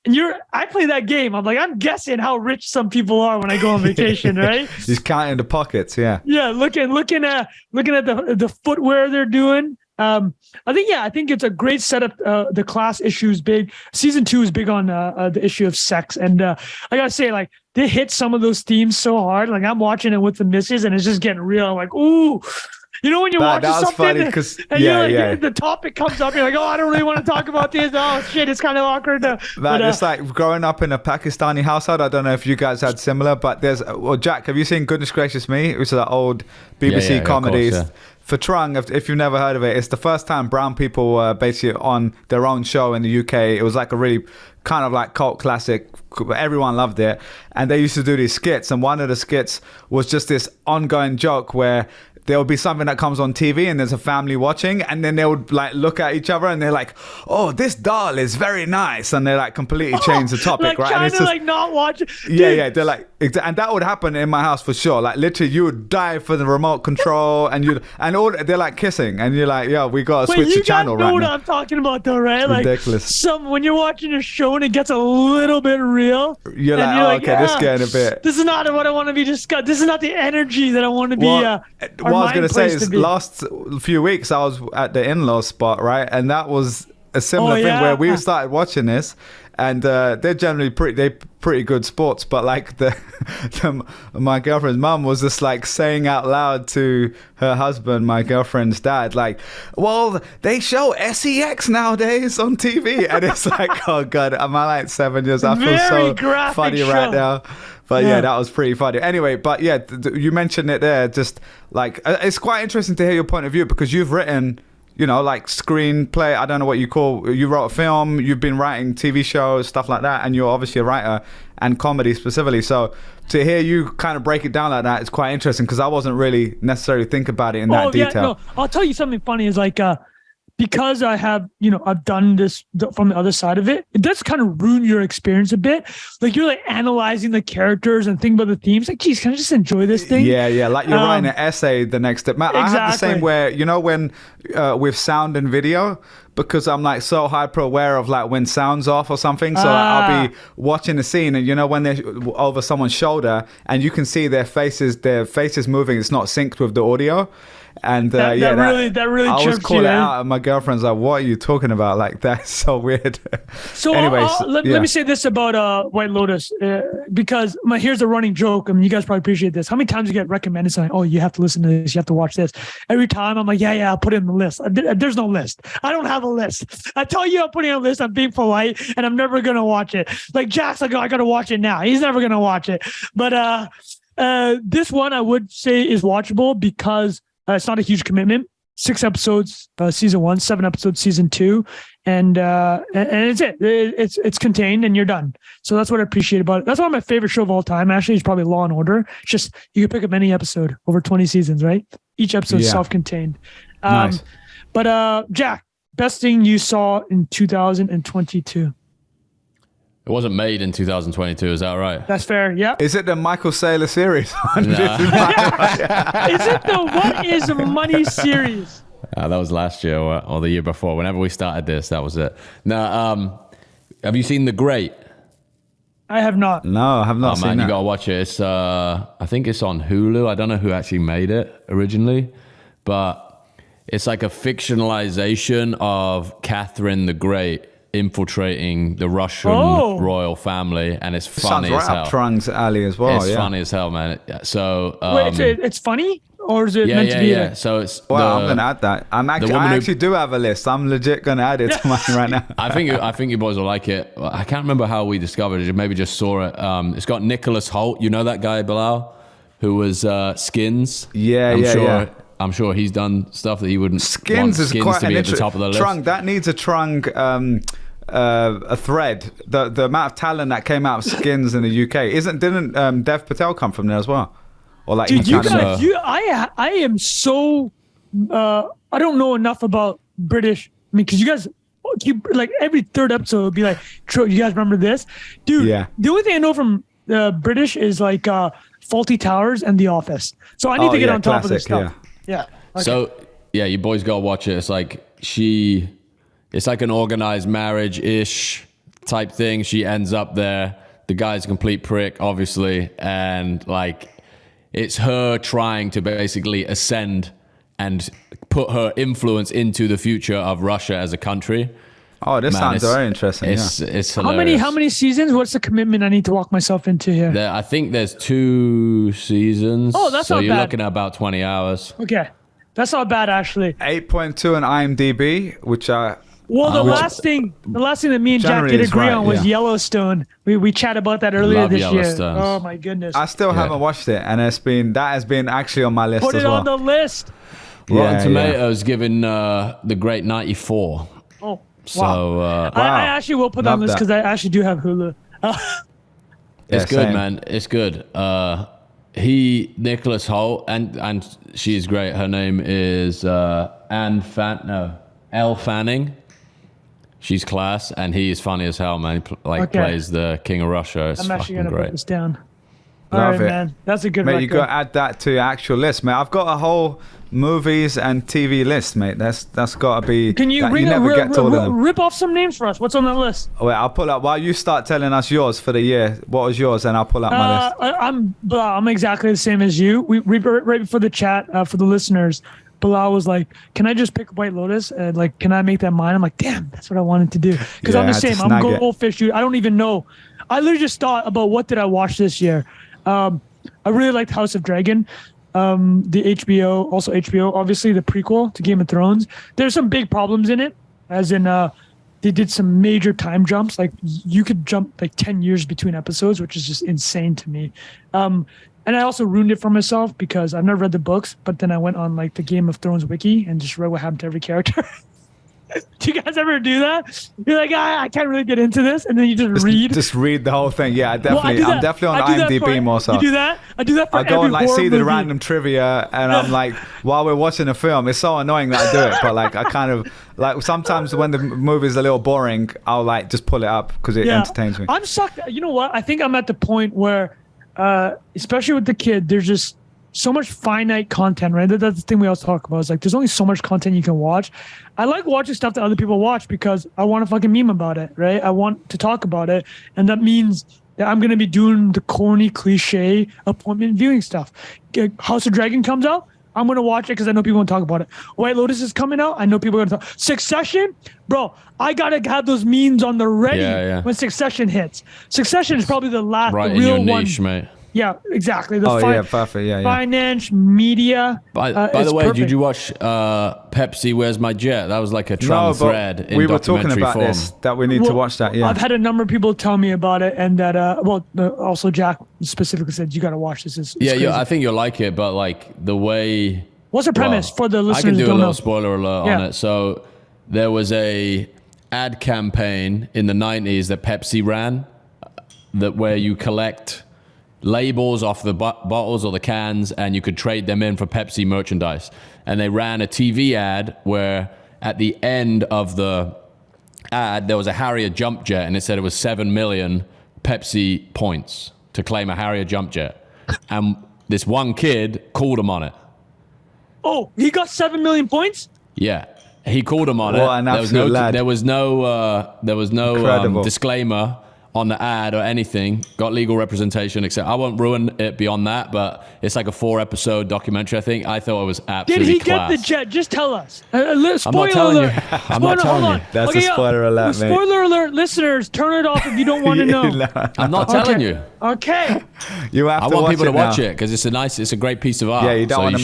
and I play that game. I'm guessing how rich some people are when I go on vacation, right? He's counting the pockets, yeah. Yeah, looking at the footwear they're doing. I think it's a great setup. The class issue is big. Season 2 is big on the issue of sex, and I gotta say, like they hit some of those themes so hard. Like I'm watching it with the missus, and it's just getting real. I'm like, ooh. When you're watching something and the topic comes up, you're like, oh, I don't really want to talk about this. Oh, shit, it's kind of awkward. It's like growing up in a Pakistani household. I don't know if you guys had similar, but Jack, have you seen Goodness Gracious Me? It was that old BBC comedy. For Trung, if you've never heard of it, it's the first time brown people were basically on their own show in the UK. It was like a really kind of like cult classic. Everyone loved it. And they used to do these skits. And one of the skits was just this ongoing joke where there would be something that comes on TV and there's a family watching, and then they would like look at each other and they're like, oh, this doll is very nice. And they like completely change the topic, like right? Trying and it's to like not watch it. Yeah. They're like, and that would happen in my house for sure. Like literally you would die for the remote control they're like kissing and you're like, yeah, we got to switch the channel right now. You know what I'm talking about though, right? Like ridiculous. When you're watching a show and it gets a little bit real. You're like, okay, this is getting a bit. This is not what I want to be discussed. This is not the energy that I want to be. What I was going to say is last few weeks I was at the in-law spot, right? And that was a similar thing where we started watching this, and they're generally pretty good sports, but like my girlfriend's mum was just like saying out loud to her husband, my girlfriend's dad, like, well, they show sex nowadays on TV, and it's like, oh god, am I like 7 years? I feel so funny right now. But yeah, that was pretty funny. Anyway, but yeah, you mentioned it there. Just like, it's quite interesting to hear your point of view, because you've written, you know, like screenplay. I don't know what you wrote a film. You've been writing TV shows, stuff like that, and you're obviously a writer and comedy specifically. So to hear you kind of break it down like that is quite interesting, because I wasn't really necessarily thinking about it in that detail. No, I'll tell you something funny is like, because I have, I've done this from the other side of it, it does kind of ruin your experience a bit. Like you're like analyzing the characters and thinking about the themes. Like, geez, can I just enjoy this thing? Yeah. Like you're writing an essay the next step. Matt, exactly. I have the same where, when with sound and video, because I'm like so hyper aware of like when sound's off or something. So like, I'll be watching the scene, and when they're over someone's shoulder and you can see their faces moving, it's not synced with the audio. And that really I always call it out, and my girlfriend's like, what are you talking about? Like, that's so weird. So anyways, let me say this about White Lotus, because here's a running joke. I mean, you guys probably appreciate this. How many times you get recommended something? Oh, you have to listen to this, you have to watch this. Every time I'm like, yeah, I'll put it in the list. There's no list. I don't have a list. I tell you I'm putting a list, I'm being polite, and I'm never gonna watch it. Like Jack's like, I gotta watch it now. He's never gonna watch it. But this one I would say is watchable, because it's not a huge commitment. 6 episodes, season 1, 7 episodes, season 2, and it's it. It's contained, and you're done. So that's what I appreciate about it. That's one of my favorite show of all time. Actually, it's probably Law and Order. It's just you can pick up any episode over 20 seasons, right? Each episode is self-contained. Nice. But Jack, best thing you saw in 2022. It wasn't made in 2022, is that right? That's fair, yeah. Is it the Michael Saylor series? Is it the What is Money series? That was last year or the year before. Whenever we started this, that was it. Now, have you seen The Great? I have not. No, I have not seen man, that. You got to watch it. It's, I think it's on Hulu. I don't know who actually made it originally, but it's like a fictionalization of Catherine the Great infiltrating the Russian royal family, and it's funny as hell. Sounds right up Trung's alley as well. It's funny as hell, man. So wait, it's funny, or is it meant to be? Yeah. So it's I'm gonna add that. I actually do have a list. I'm legit gonna add it to mine right now. I think you boys will like it. I can't remember how we discovered it. Maybe just saw it. It's got Nicholas Hoult. You know that guy, Bilal, who was Skins. I'm sure he's done stuff that he wouldn't Skins want is quite to be at the top of the list. Trung, that needs a Trung a thread. The amount of talent that came out of Skins in the UK didn't Dev Patel come from there as well? Or like, dude, I am so I don't know enough about British. I mean, because you guys keep like every third episode will be like, you guys remember this, dude? Yeah. The only thing I know from British is like Faulty Towers and The Office. So I need to get on top of this stuff. Yeah. Okay. So yeah, you boys gotta watch it. It's like it's like an organized marriage-ish type thing. She ends up there. The guy's a complete prick, obviously, and like it's her trying to basically ascend and put her influence into the future of Russia as a country. Oh, this sounds very interesting. It's hilarious. How many seasons? What's the commitment I need to walk myself into here? I think there's 2 seasons. Oh, that's not bad. So you're looking at about 20 hours. Okay. That's not bad, actually. 8.2 on IMDb, which I... Well, the last thing that me and Jack did agree on was Yellowstone. We chatted about that earlier this year. Oh, my goodness. I still haven't watched it, and that has been actually on my list as well. Put it on the list. Rotten Tomatoes giving The Great 94. Oh. So wow. I actually will put that on this because I actually do have Hulu. It's good, man. It's good. Nicholas Hoult, and she's great. Her name is Elle Fanning. She's class, and he is funny as hell, man. He plays the King of Russia. It's I'm actually gonna great. Put this down. All right, man. That's a good mate, record. You got to add that to your actual list, mate. I've got a whole movies and TV list, mate. That's got to be... Can you rip off some names for us? What's on that list? Wait, I'll pull up. While you start telling us yours for the year, what was yours? And I'll pull up my list. I'm exactly the same as you. We right before the chat for the listeners. Bilal was like, "Can I just pick White Lotus and like, can I make that mine?" I'm like, "Damn, that's what I wanted to do." Because I'm the same. I'm goldfish, dude. I don't even know. I literally just thought about what did I watch this year. I really liked House of Dragon, the HBO, obviously the prequel to Game of Thrones. There's some big problems in it, as in they did some major time jumps. Like you could jump like 10 years between episodes, which is just insane to me. And I also ruined it for myself because I've never read the books, but then I went on like the Game of Thrones wiki and just read what happened to every character. Do you guys ever do that? You're like, I can't really get into this, and then you just read. Just read the whole thing. Yeah, definitely. I'm definitely on IMDb more so. You do that? I do that for every I go and like see the movie. random trivia, and I'm like, while we're watching a film, it's so annoying that I do it. But like, I kind of like sometimes when the movie's a little boring, I'll like just pull it up because it entertains me. I'm sucked. You know what? I think I'm at the point where, especially with the kid, there's just so much finite content, right? That's the thing we always talk about. It's like there's only so much content you can watch. I like watching stuff that other people watch because I want to fucking meme about it, right? I want to talk about it, and that means that I'm gonna be doing the corny, cliche appointment viewing stuff. House of Dragon comes out, I'm gonna watch it because I know people want to talk about it. White Lotus is coming out, I know people are gonna talk. Succession, bro, I gotta have those memes on the ready when Succession hits. Succession is probably the last right the real in your one. niche, mate. Yeah, exactly. Perfect. Yeah. Finance, media. By the way, perfect. did you watch Pepsi Where's My Jet? That was like a Trump thread in we were documentary talking about form. this, that we need to watch that. Yeah, I've had a number of people tell me about it, and that also Jack specifically said you got to watch this. It's crazy. I think you'll like it, but like the way. What's the premise for the listeners? I can do who don't a little know? spoiler alert on it. So there was a ad campaign in the 90s that Pepsi ran, where you collect labels off the bottles or the cans, and you could trade them in for Pepsi merchandise. And they ran a TV ad where at the end of the ad, there was a Harrier jump jet, and it said it was 7 million Pepsi points to claim a Harrier jump jet. And this one kid called him on it. Oh, he got 7 million points? Yeah. He called him on it. An absolute lad. There was no disclaimer on the ad or anything. Got legal representation, except I won't ruin it beyond that, but it's like a 4-episode documentary, I think. I thought it was absolutely Did he class. get the jet? Just tell us. I'm Spoiler not telling alert. you. I'm not telling you. That's a spoiler alert, mate. Spoiler alert, listeners, turn it off if you don't want to know. I'm not telling you. Okay. You have I to want watch people it to watch now. it because it's a great piece of art. Yeah, you don't want to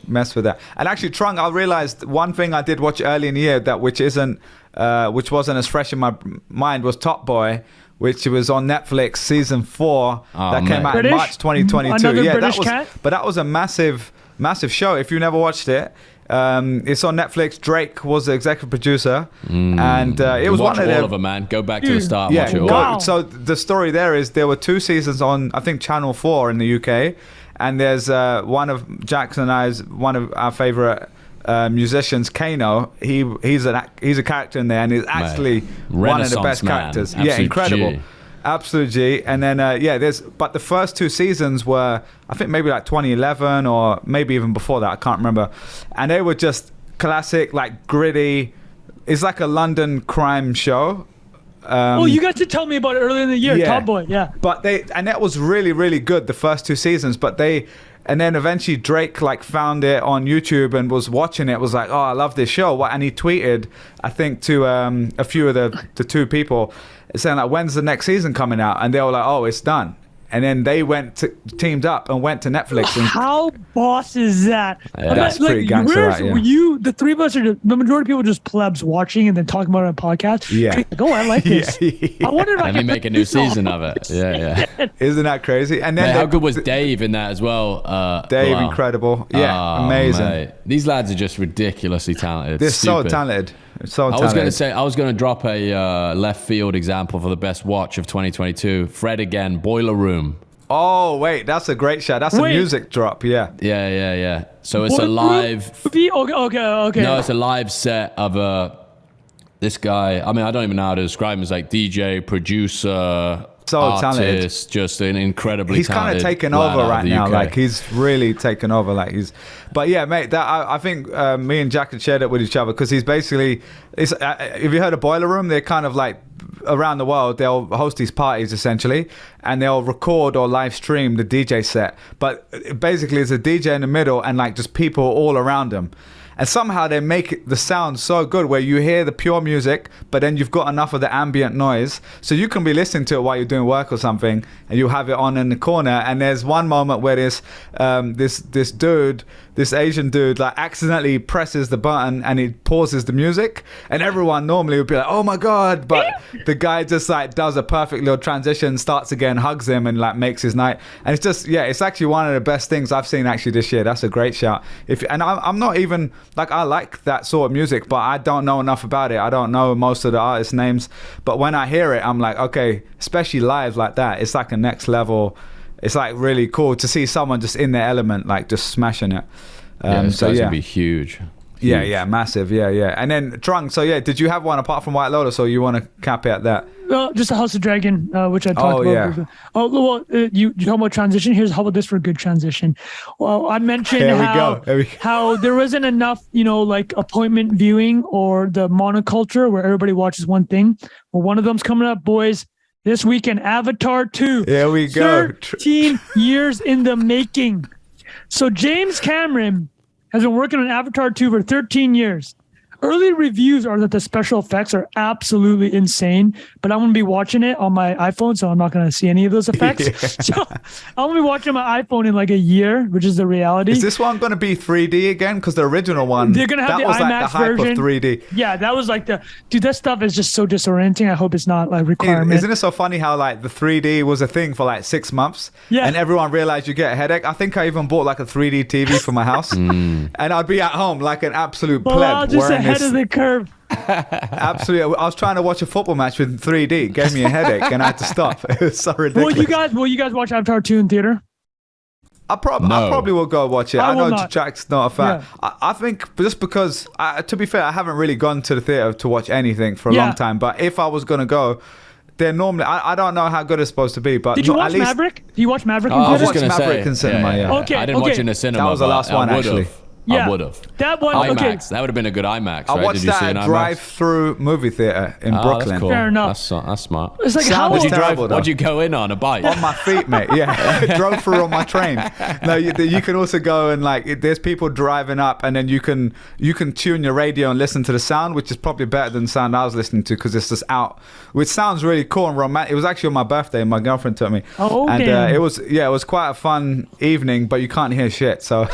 mess with that. And actually, Trung, I realized one thing I did watch early in the year which wasn't as fresh in my mind was Top Boy, which was on Netflix season 4 that came out in March 2022. Another British cat? But that was a massive show. If you never watched it, it's on Netflix. Drake was the executive producer, and it was watch one of all of them, man. Go back to the start. Yeah, watch it all. Wow. So the story there is there were 2 seasons on, I think, Channel 4 in the UK, and there's one of Jackson and I's one of our favorite musicians, Kano. He's a character in there, and he's actually one of the best characters. Absolute yeah, incredible. G. Absolute G. And then but the first 2 seasons were, I think, maybe like 2011 or maybe even before that, I can't remember, and they were just classic, like gritty. It's like a London crime show. You got to tell me about it earlier in the year, Top Boy. Yeah. But that was really, really good, the first 2 seasons. And then eventually Drake like found it on YouTube and was watching it, was like, oh, I love this show. And he tweeted, I think, to a few of the 2 people saying like, when's the next season coming out? And they were like, oh, it's done. And then they teamed up and went to Netflix. And how boss is that? Yeah, that's pretty gangster, right? Yeah. Were you, the 3 of us are the majority of people just plebs watching and then talking about it on a podcast? Yeah. Like, oh, I like this. I wonder if I Let can me make a new season of it. Yeah. Isn't that crazy? And then how good was Dave in that as well? Dave, incredible. Yeah, amazing. Mate. These lads are just ridiculously talented. They're so talented. I was going to drop a left field example for the best watch of 2022. Fred again, Boiler Room. Oh, wait, that's a great shot. That's a music drop, yeah. Yeah. So it's a live... Okay. No, it's a live set of this guy. I mean, I don't even know how to describe him. He's like DJ, producer, artist, talented. just an incredibly he's talented... He's kind of taken over right now. UK. Like, he's really taken over. But yeah, mate, I think me and Jack had shared it with each other because he's basically... Have you heard of Boiler Room? They're kind of like around the world, they'll host these parties essentially, and they'll record or live stream the DJ set. But basically, it's a DJ in the middle and like just people all around them. And somehow they make the sound so good where you hear the pure music, but then you've got enough of the ambient noise. So you can be listening to it while you're doing work or something, and you have it on in the corner. And there's one moment where this Asian dude, like accidentally presses the button and it pauses the music. And everyone normally would be like, oh my God. But the guy just like does a perfect little transition, starts again, hugs him, and like makes his night. And it's just, yeah, it's actually one of the best things I've seen actually this year. That's a great shout. And I'm not even... Like, I like that sort of music, but I don't know enough about it. I don't know most of the artists' names. But when I hear it, I'm like, okay, especially live like that, it's like a next level. It's like really cool to see someone just in their element, like just smashing it. This guy's going to be huge. Yeah, massive. Yeah. And then Trung, so yeah, did you have one apart from White Lotus, or you want to cap it at that? Well, just a House of Dragon, which I talked about. Yeah. You talk about transition. How about this for a good transition? Well, I mentioned how there wasn't enough, like appointment viewing or the monoculture where everybody watches one thing. Well, one of them's coming up, boys. This weekend, Avatar 2. There we go. 13 years in the making. So James Cameron has been working on Avatar 2 for 13 years. Early reviews are that the special effects are absolutely insane, but I'm going to be watching it on my iPhone, so I'm not going to see any of those effects. So I'm going to be watching my iPhone in like a year, which is the reality. Is this one going to be 3D again? Because the original one, they're going to have that was IMAX like the hype version. of 3D. Yeah, that was like dude, that stuff is just so disorienting. I hope it's not like requirement. Isn't it so funny how like the 3D was a thing for like 6 months, and everyone realized you get a headache? I think I even bought like a 3D TV for my house, and I'd be at home like an absolute pleb wearing ahead of the curve. Absolutely. I was trying to watch a football match with 3D. It gave me a headache and I had to stop. It was so ridiculous. Will you guys watch Avatar 2 in theater? I probably will go watch it. I know not. Jack's not a fan. Yeah. I think just because, to be fair, I haven't really gone to the theater to watch anything for a long time. But if I was going to go, then normally, I don't know how good it's supposed to be. But did you watch Maverick? Do you watch Maverick in theater? theater? I watched Maverick in cinema, yeah. Okay, I didn't watch it in the cinema. That was the last one, actually. I would have. That one, IMAX. okay. That would have been a good IMAX. I watched that at drive-through movie theater in Brooklyn. That's cool. Fair enough. That's smart. It's like how what'd you go in on? A bike? On my feet, mate. Yeah, drove through on my train. No, you can also go and like there's people driving up, and then you can tune your radio and listen to the sound, which is probably better than the sound I was listening to because it's just out, which sounds really cool and romantic. It was actually on my birthday, and my girlfriend took me. It was quite a fun evening, but you can't hear shit. So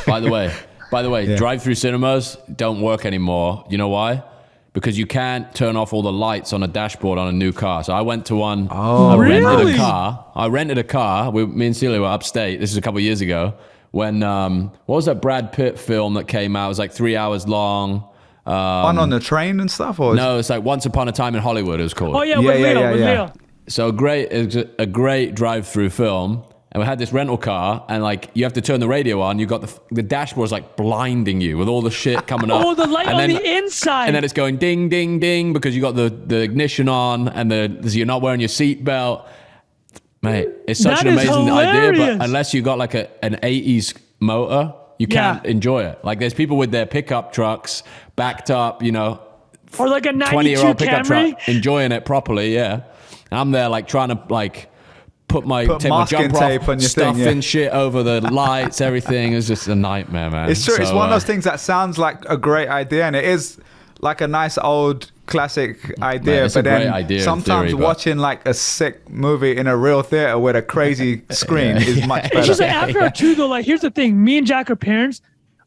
By the way, drive-through cinemas don't work anymore. You know why? Because you can't turn off all the lights on a dashboard on a new car. So I went to one. Oh, rented a car. Me and Celia were upstate. This is a couple of years ago. When what was that Brad Pitt film that came out? It was like 3 hours long. One on the train and stuff, or no? It's like Once Upon a Time in Hollywood. It was called. Oh yeah, with Leo. So it was a great drive-through film. And we had this rental car, and like you have to turn the radio on. You got the dashboard's like blinding you with all the shit coming up. Oh, the light on the inside. And then it's going ding, ding, ding because you got the ignition on, and you're not wearing your seatbelt. Mate, it's such an amazing idea, but unless you got like an 80s motor, you can't enjoy it. Like there's people with their pickup trucks backed up, or like a 20-year-old pickup Camry. truck, enjoying it properly, yeah. And I'm there like trying to like. Take my jumper tape on your stuffing shit over the lights, everything. It's just a nightmare, man. It's true. It's one of those things that sounds like a great idea, and it is like a nice old classic idea. Man, but then sometimes watching like a sick movie in a real theater with a crazy screen is much better. It's just like after 2 though. Like here's the thing: me and Jack are parents.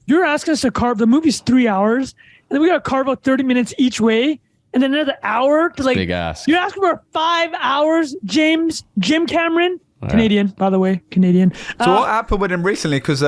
You're asking us to carve. The movie's 3 hours, and then we got to carve out 30 minutes each way. And then another hour to like. Big ass. You're asking for 5 hours, Jim Cameron, Canadian, by the way, Canadian. So what happened with him recently? Because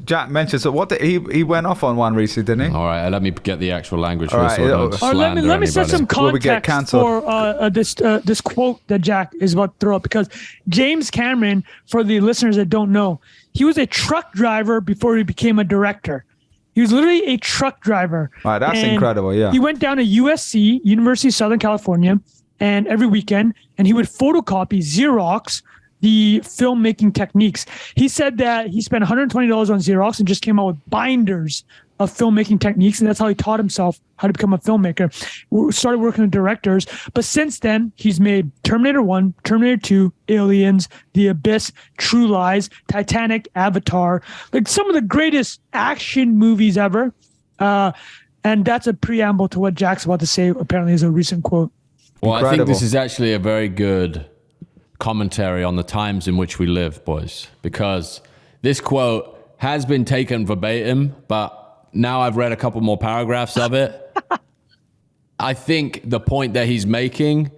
Jack mentioned. So he went off on one recently, didn't he? All right, let me get the actual language. Let me set some context for this quote that Jack is about to throw up, because James Cameron, for the listeners that don't know, he was a truck driver before he became a director. He was literally a truck driver. Right, that's incredible, yeah. He went down to USC, University of Southern California, and every weekend, and he would photocopy Xerox the filmmaking techniques. He said that he spent $120 on Xerox and just came out with binders of filmmaking techniques, and that's how he taught himself how to become a filmmaker. We started working with directors, but since then, he's made Terminator 1, Terminator 2, Aliens, The Abyss, True Lies, Titanic, Avatar, like some of the greatest action movies ever. And that's a preamble to what Jack's about to say, apparently is a recent quote. Well, incredible. I think this is actually a very good commentary on the times in which we live, boys, because this quote has been taken verbatim, but now I've read a couple more paragraphs of it. I think the point that he's making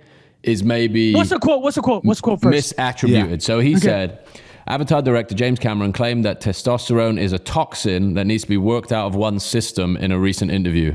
is maybe... What's the quote first? Misattributed. Yeah. So he said, Avatar director James Cameron claimed that testosterone is a toxin that needs to be worked out of one's system in a recent interview.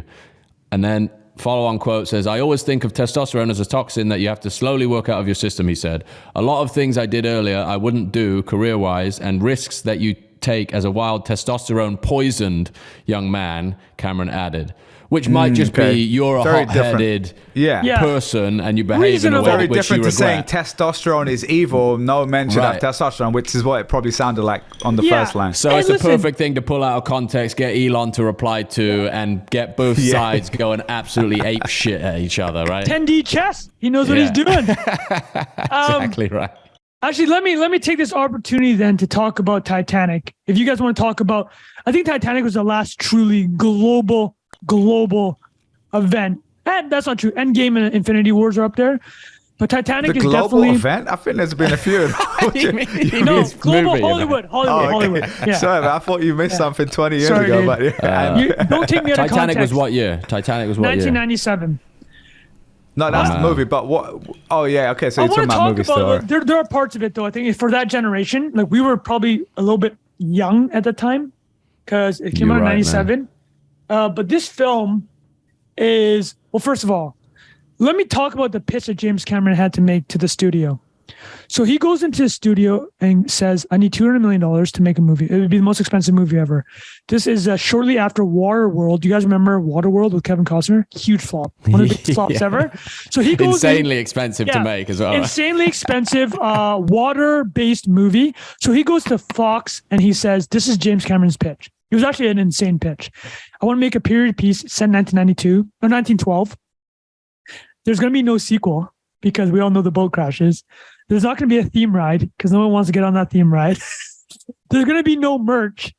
And then follow-on quote says, I always think of testosterone as a toxin that you have to slowly work out of your system, he said. A lot of things I did earlier I wouldn't do career-wise, and risks that you take as a wild testosterone poisoned young man, Cameron added. Which might just be you're a very hot-headed person and you behave in a way very which different you to saying regret. testosterone is evil. No men should have testosterone, which is what it probably sounded like on the first line. So it's a perfect thing to pull out of context, get Elon to reply to, and get both sides going absolutely ape shit at each other, right? 10D chess. He knows what he's doing. Exactly right. Actually, let me take this opportunity then to talk about Titanic. If you guys want to talk about, I think Titanic was the last truly global event. And that's not true. Endgame and Infinity Wars are up there. But Titanic is global definitely... event? I think there's been a few. No, global Hollywood. Hollywood. Yeah. Sorry, man, I thought you missed something 20 years ago. But don't take me out of context. Titanic was what year? 1997. No, that's the movie. But what? Oh, yeah. Okay, so you're talking about movies still. There are parts of it, though. I think for that generation, like we were probably a little bit young at the time because it came out in 97. But this film is, well, first of all, let me talk about the pitch that James Cameron had to make to the studio. So he goes into the studio and says, I need $200 million to make a movie. It would be the most expensive movie ever. This is shortly after Waterworld. Do you guys remember Waterworld with Kevin Costner? Huge flop. One of the biggest flops ever. So he goes insanely expensive to make as well. Insanely expensive water-based movie. So he goes to Fox and he says, this is James Cameron's pitch. It was actually an insane pitch. I want to make a period piece set in 1992 or 1912. There's going to be no sequel because we all know the boat crashes. There's not going to be a theme ride because no one wants to get on that theme ride. There's going to be no merch.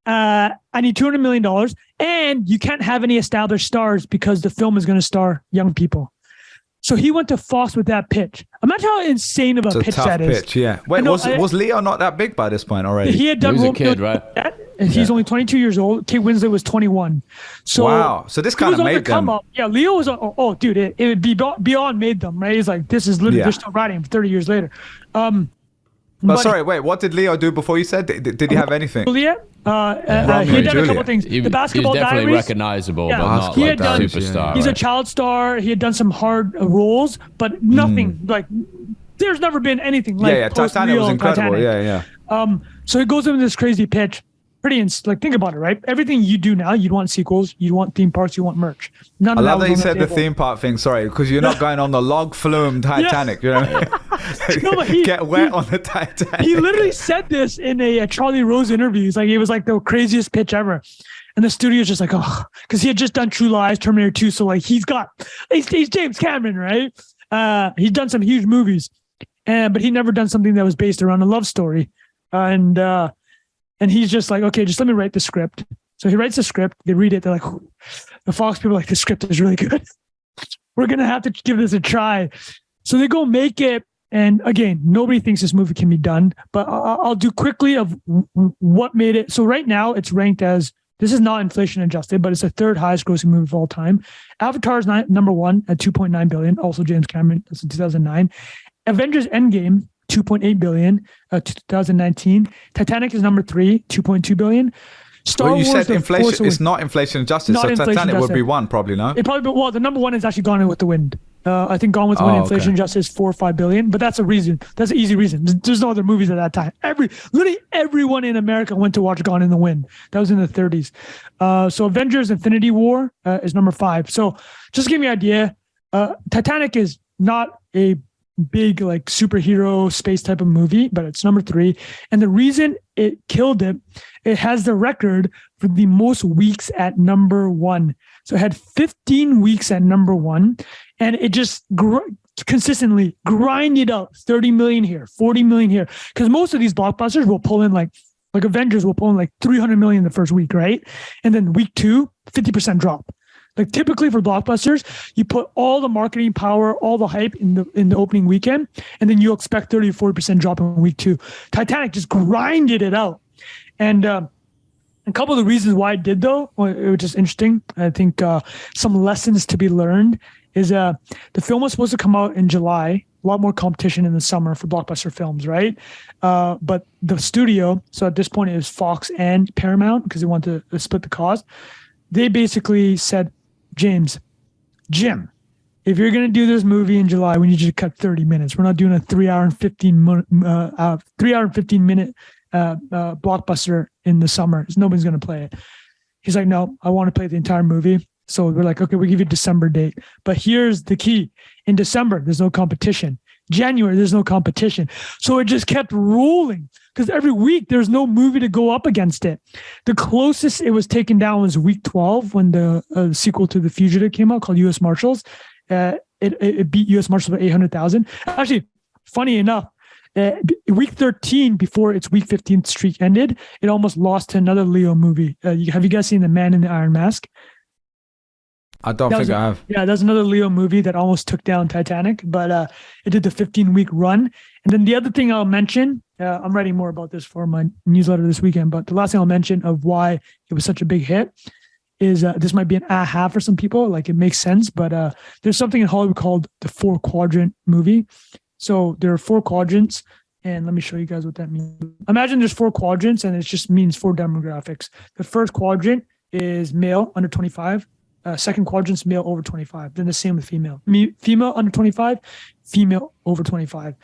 I need $200 million. And you can't have any established stars because the film is going to star young people. So he went to Fox with that pitch. Imagine how insane of a pitch that is. Pitch, yeah. Wait, was Leo not that big by this point already? He had done. He was a kid, right? And he's only 22 years old. Kate Winslet was 21. So wow. So this kind of made them. Yeah, Leo was. Dude, it would be beyond made them, right? He's like, this is literally they're still writing 30 years later. But sorry, wait. What did Leo do before you said? Did he have anything? Juliet. He had done a couple things. The Basketball He's definitely Diaries. Recognizable, but not like a superstar. He's a child star. He had done some hard roles, but nothing like. There's never been anything like. Titanic was incredible. Titanic. So he goes into this crazy pitch. Think about it, right? Everything you do now, you'd want sequels, you want theme parks, you want merch. I love that you said the theme park thing, sorry, because you're not going on the log flume Titanic, you know what I mean? Get wet on the Titanic. He literally said this in a Charlie Rose interview. He's like, it was like the craziest pitch ever. And the studio's just like, oh, because he had just done True Lies, Terminator 2, so like he's James Cameron, right? He's done some huge movies, but he never done something that was based around a love story. And he's just like, okay, just let me write the script. So he writes the script. They read it. They're like, the Fox people are like, the script is really good. We're going to have to give this a try. So they go make it. And again, nobody thinks this movie can be done. But I'll do quickly of what made it. So right now it's ranked as, this is not inflation adjusted, but it's the third highest grossing movie of all time. Avatar is number one at $2.9 billion. Also James Cameron. That's in 2009. Avengers Endgame, $2.8 billion, 2019. Titanic is number 3, $2.2 billion. Star Wars. You said inflation. It's not inflation adjusted. So Titanic would be one, probably, no? It probably. Well, the number one is actually Gone with the Wind. I think Gone with the Wind inflation adjusted is $4 or $5 billion. But that's a reason. That's an easy reason. There's no other movies at that time. Literally everyone in America went to watch Gone in the Wind. That was in the 30s. So Avengers: Infinity War is number 5. So just to give you an idea, Titanic is not a big like superhero space type of movie, but it's number 3. And the reason it killed it has the record for the most weeks at number 1. So it had 15 weeks at number 1, and it just consistently grinded out 30 million here, 40 million here. Because most of these blockbusters will pull in like Avengers will pull in like 300 million the first week, right? And then week 2, 50% drop. Like typically for blockbusters, you put all the marketing power, all the hype in the opening weekend, and then you expect 30 to 40% drop in week 2. Titanic just grinded it out. And a couple of the reasons why it did, though, it was just interesting. I think some lessons to be learned is the film was supposed to come out in July. A lot more competition in the summer for blockbuster films, right? But the studio, so at this point it was Fox and Paramount because they wanted to split the cost. They basically said, Jim, if you're going to do this movie in July, we need you to cut 30 minutes. We're not doing a 3 hour and 15 minute blockbuster in the summer. Nobody's going to play it. He's like, no, I want to play the entire movie. So we're like, okay, we'll give you a December date. But here's the key. In December, there's no competition. January, there's no competition. So it just kept rolling because every week there's no movie to go up against it. The closest it was taken down was week 12 when the sequel to The Fugitive came out called U.S. Marshals. It beat U.S. Marshals by 800,000. Actually, funny enough, week 13 before its week 15th streak ended, it almost lost to another Leo movie. Have you guys seen The Man in the Iron Mask? I don't think I have. Yeah, that's another Leo movie that almost took down Titanic, but it did the 15-week run. And then the other thing I'll mention, I'm writing more about this for my newsletter this weekend, but the last thing I'll mention of why it was such a big hit is this might be an aha for some people. Like it makes sense, but there's something in Hollywood called the 4-quadrant movie. So there are 4 quadrants, and let me show you guys what that means. Imagine there's 4 quadrants, and it just means 4 demographics. The first quadrant is male under 25. Second quadrant's male over 25. Then the same with female. Female under 25, female over 25.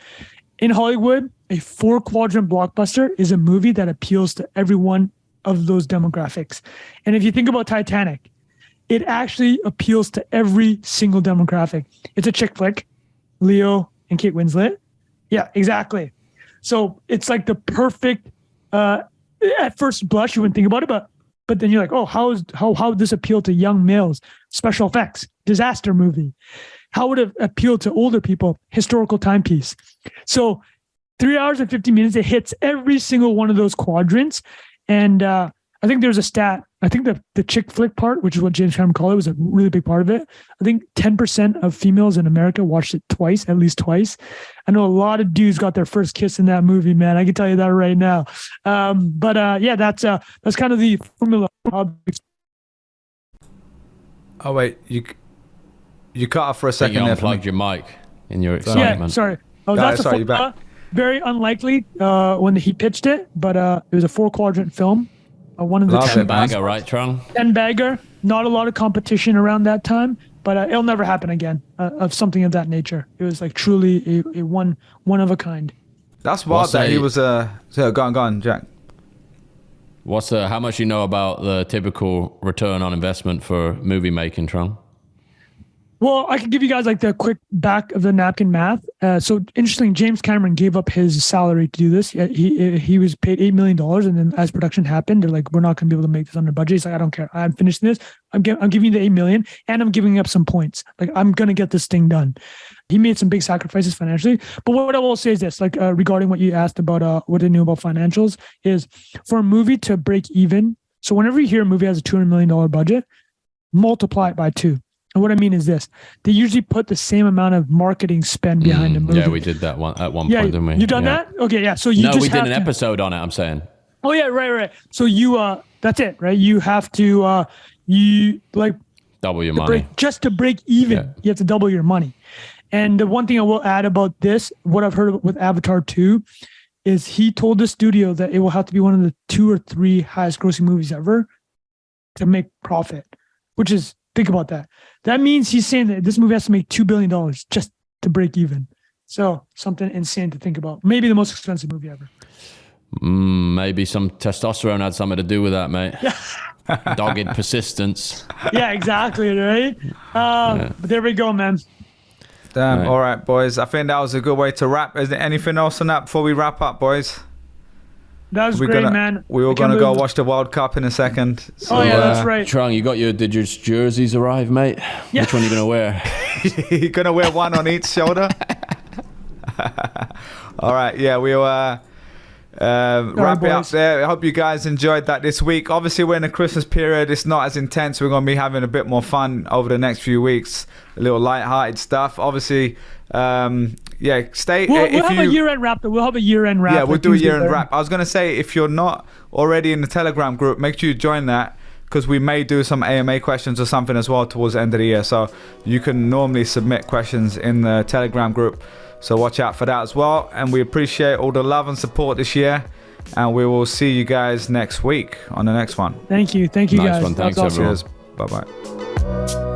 In Hollywood, a 4-quadrant blockbuster is a movie that appeals to every one of those demographics. And if you think about Titanic, it actually appeals to every single demographic. It's a chick flick, Leo and Kate Winslet. Yeah, exactly. So it's like the perfect, at first blush, you wouldn't think about it, but then you're like, oh, how would this appeal to young males? Special effects, disaster movie. How would it appeal to older people? Historical timepiece. So 3 hours and 50 minutes, it hits every single one of those quadrants. And I think there's a stat. I think the chick flick part, which is what James Cameron called it, was a really big part of it. I think 10% of females in America watched it twice, at least twice. I know a lot of dudes got their first kiss in that movie, man. I can tell you that right now. Yeah, that's kind of the formula. Oh wait, you cut off for a second. You unplugged your mic in your excitement. Yeah, sorry. Oh, that's a formula. Very unlikely when he pitched it, but it was a 4-quadrant film. One of the 10-bagger, right, Trung? 10-bagger. Not a lot of competition around that time, but it'll never happen again of something of that nature. It was like truly a one of a kind. That's wild that he was so go on, Jack. How much you know about the typical return on investment for movie making, Trung? Well, I can give you guys like the quick back of the napkin math. So interesting, James Cameron gave up his salary to do this. He was paid $8 million, and then as production happened, they're like, we're not going to be able to make this under budget. He's like, I don't care. I'm finishing this. I'm giving you the $8 million, and I'm giving up some points. Like, I'm going to get this thing done. He made some big sacrifices financially. But what I will say is this, like regarding what you asked about what they knew about financials, is for a movie to break even. So whenever you hear a movie has a $200 million budget, multiply it by 2. And what I mean is this: they usually put the same amount of marketing spend behind the movie. Yeah, we did that at one point, didn't we? You done that? Okay, yeah. So we did an episode on it. I'm saying. Oh yeah, right. So that's it, right? You have to double your money just to break even. Yeah. You have to double your money. And the one thing I will add about this, what I've heard with Avatar 2, is he told the studio that it will have to be one of the 2 or 3 highest grossing movies ever to make profit, which is. Think about that. That means he's saying that this movie has to make $2 billion just to break even. So something insane to think about. Maybe the most expensive movie ever. Maybe some testosterone had something to do with that, mate. Yeah. Dogged persistence. Yeah, exactly, right? But there we go, man. Damn. Right. All right, boys. I think that was a good way to wrap. Is there anything else on that before we wrap up, boys? That was great, man. We were going to go watch the World Cup in a second. So, that's right. Trung, did your jerseys arrive, mate? Yeah. Which one are you going to wear? You're going to wear one on each shoulder? All right. Yeah, we'll wrap it up there. I hope you guys enjoyed that this week. Obviously, we're in the Christmas period. It's not as intense. We're going to be having a bit more fun over the next few weeks. A little light-hearted stuff. Obviously, stay. We'll have a year-end wrap. We'll have a year-end wrap. Yeah, we'll do a year-end wrap. I was going to say, if you're not already in the Telegram group, make sure you join that, because we may do some AMA questions or something as well towards the end of the year. So you can normally submit questions in the Telegram group. So watch out for that as well. And we appreciate all the love and support this year. And we will see you guys next week on the next one. Thank you. Thank you, nice guys. One. Thanks, awesome. everyone. Cheers. Bye-bye.